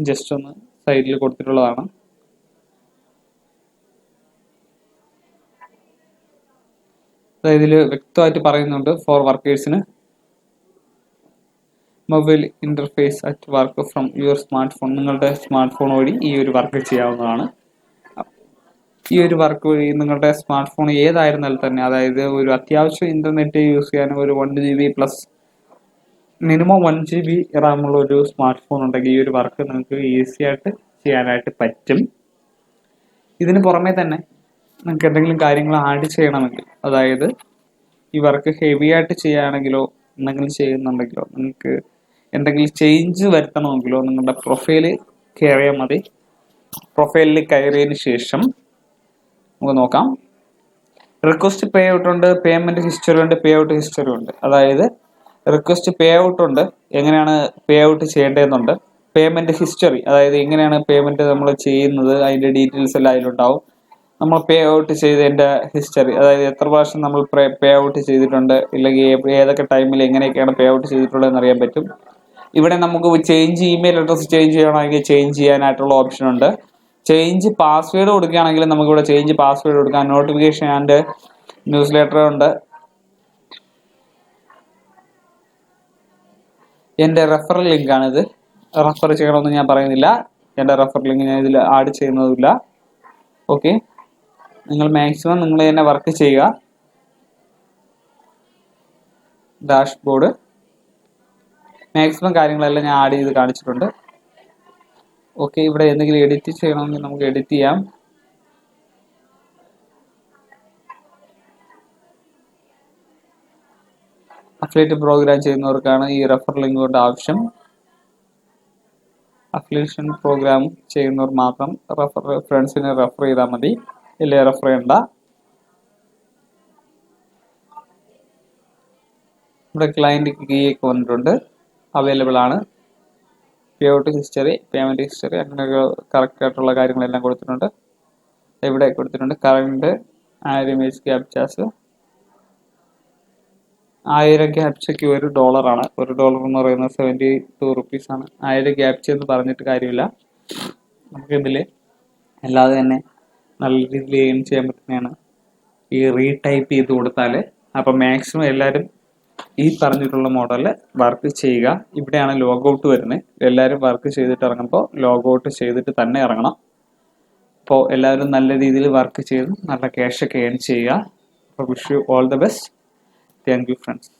ജസ്റ്റ് ഒന്ന് സൈഡിൽ കൊടുത്തിട്ടുള്ളതാണ്. ഇതിൽ വ്യക്തമായിട്ട് പറയുന്നുണ്ട് ഫോർ വർക്കേഴ്സിന് mobile interface at work from your smart phone. നിങ്ങളുടെ സ്മാർട്ട് ഫോൺ വഴി ഈ ഒരു വർക്ക് ചെയ്യാവുന്നതാണ്. ഈ ഒരു വർക്ക് വഴി നിങ്ങളുടെ സ്മാർട്ട് ഫോൺ ഏതായിരുന്നാലും തന്നെ, അതായത് ഒരു അത്യാവശ്യം ഇന്റർനെറ്റ് യൂസ് ചെയ്യാൻ ഒരു 1 GB പ്ലസ് മിനിമം 1 GB റാമുള്ള ഒരു സ്മാർട്ട് ഫോൺ ഉണ്ടെങ്കിൽ ഈ ഒരു വർക്ക് നിങ്ങൾക്ക് ഈസി ആയിട്ട് ചെയ്യാനായിട്ട് പറ്റും. ഇതിന് പുറമെ തന്നെ നിങ്ങൾക്ക് എന്തെങ്കിലും കാര്യങ്ങൾ ആഡ് ചെയ്യണമെങ്കിൽ, അതായത് ഈ വർക്ക് ഹെവി ആയിട്ട് ചെയ്യുകയാണെങ്കിലോ എന്തെങ്കിലും ചെയ്യുന്നുണ്ടെങ്കിലോ നിങ്ങൾക്ക് എന്തെങ്കിലും ചേഞ്ച് വരുത്തണമെങ്കിലോ നിങ്ങളുടെ പ്രൊഫൈല് കയറിയാൽ മതി. പ്രൊഫൈലിൽ കയറിയതിന് ശേഷം നമുക്ക് നോക്കാം. റിക്വസ്റ്റ് പേ ഔട്ട് ഉണ്ട്, പേയ്മെന്റ് ഹിസ്റ്ററി ഉണ്ട്, പേ ഔട്ട് ഹിസ്റ്ററി ഉണ്ട്. അതായത് റിക്വസ്റ്റ് പേ ഔട്ട് ഉണ്ട്, എങ്ങനെയാണ് പേ ഔട്ട് ചെയ്യേണ്ടതെന്നുണ്ട്. പേയ്മെന്റ് ഹിസ്റ്ററി, അതായത് എങ്ങനെയാണ് പേയ്മെന്റ് നമ്മൾ ചെയ്യുന്നത്, അതിന്റെ ഡീറ്റെയിൽസ് എല്ലാം അതിലുണ്ടാവും. നമ്മൾ പേ ഔട്ട് ചെയ്തതിന്റെ ഹിസ്റ്ററി, അതായത് എത്ര പ്രാവശ്യം നമ്മൾ പേ ഔട്ട് ചെയ്തിട്ടുണ്ട്, ഇല്ലെങ്കിൽ ഏതൊക്കെ ടൈമിൽ എങ്ങനെയൊക്കെയാണ് പേ ഔട്ട് ചെയ്തിട്ടുള്ളത് എന്ന് അറിയാൻ പറ്റും. ഇവിടെ നമുക്ക് ചേഞ്ച് ഇമെയിൽ അഡ്രസ് ചേഞ്ച് ചെയ്യണമെങ്കിൽ ചേഞ്ച് ചെയ്യാനായിട്ടുള്ള ഓപ്ഷൻ ഉണ്ട്. ചേഞ്ച് പാസ്വേഡ് കൊടുക്കുകയാണെങ്കിൽ നമുക്ക് ഇവിടെ ചേഞ്ച് പാസ്വേഡ് കൊടുക്കാം. നോട്ടിഫിക്കേഷൻ ആൻഡ് ന്യൂസ് ലെറ്റർ ഉണ്ട്. എൻ്റെ റെഫറൽ ലിങ്ക് ആണിത്. റെഫർ ചെയ്യണമെന്ന് ഞാൻ പറയുന്നില്ല. എൻ്റെ റെഫർ ലിങ്ക് ഞാൻ ഇതിൽ ആഡ് ചെയ്യുന്നതുമില്ല. ഓക്കെ, നിങ്ങൾ മാക്സിമം നിങ്ങൾ തന്നെ വർക്ക് ചെയ്യുക. ഡാഷ്ബോർഡ് മാക്സിമം കാര്യങ്ങളെല്ലാം ഞാൻ ആഡ് ചെയ്ത് കാണിച്ചിട്ടുണ്ട്. ഓക്കെ, ഇവിടെ എന്തെങ്കിലും എഡിറ്റ് ചെയ്യണമെങ്കിൽ നമുക്ക് എഡിറ്റ് ചെയ്യാം. അഫിലിയേറ്റ് പ്രോഗ്രാം ചെയ്യുന്നവർക്കാണ് ഈ റെഫർ ലിങ്ക് കൊണ്ട് ആവശ്യം. അഫിലിയേഷൻ പ്രോഗ്രാം ചെയ്യുന്നവർ മാത്രം ഫ്രണ്ട്സിനെ റെഫർ ചെയ്താൽ മതി, ഇല്ലേ റെഫർ ചെയ്യണ്ട. ഇവിടെ ക്ലയന്റ് കീ ഒക്കെ വന്നിട്ടുണ്ട്, അവൈലബിൾ ആണ്. Pay out history, payment history, അങ്ങനെയൊക്കെ കറക്റ്റ് ആയിട്ടുള്ള കാര്യങ്ങളെല്ലാം കൊടുത്തിട്ടുണ്ട്. ഇവിടെ കൊടുത്തിട്ടുണ്ട് കറണ്ട് 1000 ഇമേജ് ക്യാപ്ചാസ്. 1000 ക്യാപ്ചയ്ക്ക് $1 ആണ്. $1 എന്ന് പറയുന്നത് 72 റുപ്പീസ് ആണ്. 1000 ക്യാപ്ച എന്ന് പറഞ്ഞിട്ട് കാര്യമില്ല. നമുക്കിതിൽ അല്ലാതെ തന്നെ നല്ല രീതിയിൽ ഏൺ ചെയ്യാൻ പറ്റുന്നതാണ് ഈ റീടൈപ്പ് ചെയ്ത് കൊടുത്താൽ. അപ്പം മാക്സിമം എല്ലാവരും ഈ പറഞ്ഞിട്ടുള്ള മോഡലിൽ വർക്ക് ചെയ്യുക. ഇവിടെയാണ് ലോഗ് ഔട്ട് വരുന്നത്. എല്ലാവരും വർക്ക് ചെയ്തിട്ട് ഇറങ്ങുമ്പോൾ ലോഗ് ഔട്ട് ചെയ്തിട്ട് തന്നെ ഇറങ്ങണം. അപ്പോൾ എല്ലാവരും നല്ല രീതിയിൽ വർക്ക് ചെയ്ത് നല്ല ക്യാഷ് ഒക്കെ ഏൺ ചെയ്യുക. അപ്പോൾ wish you all the best. Thank you friends.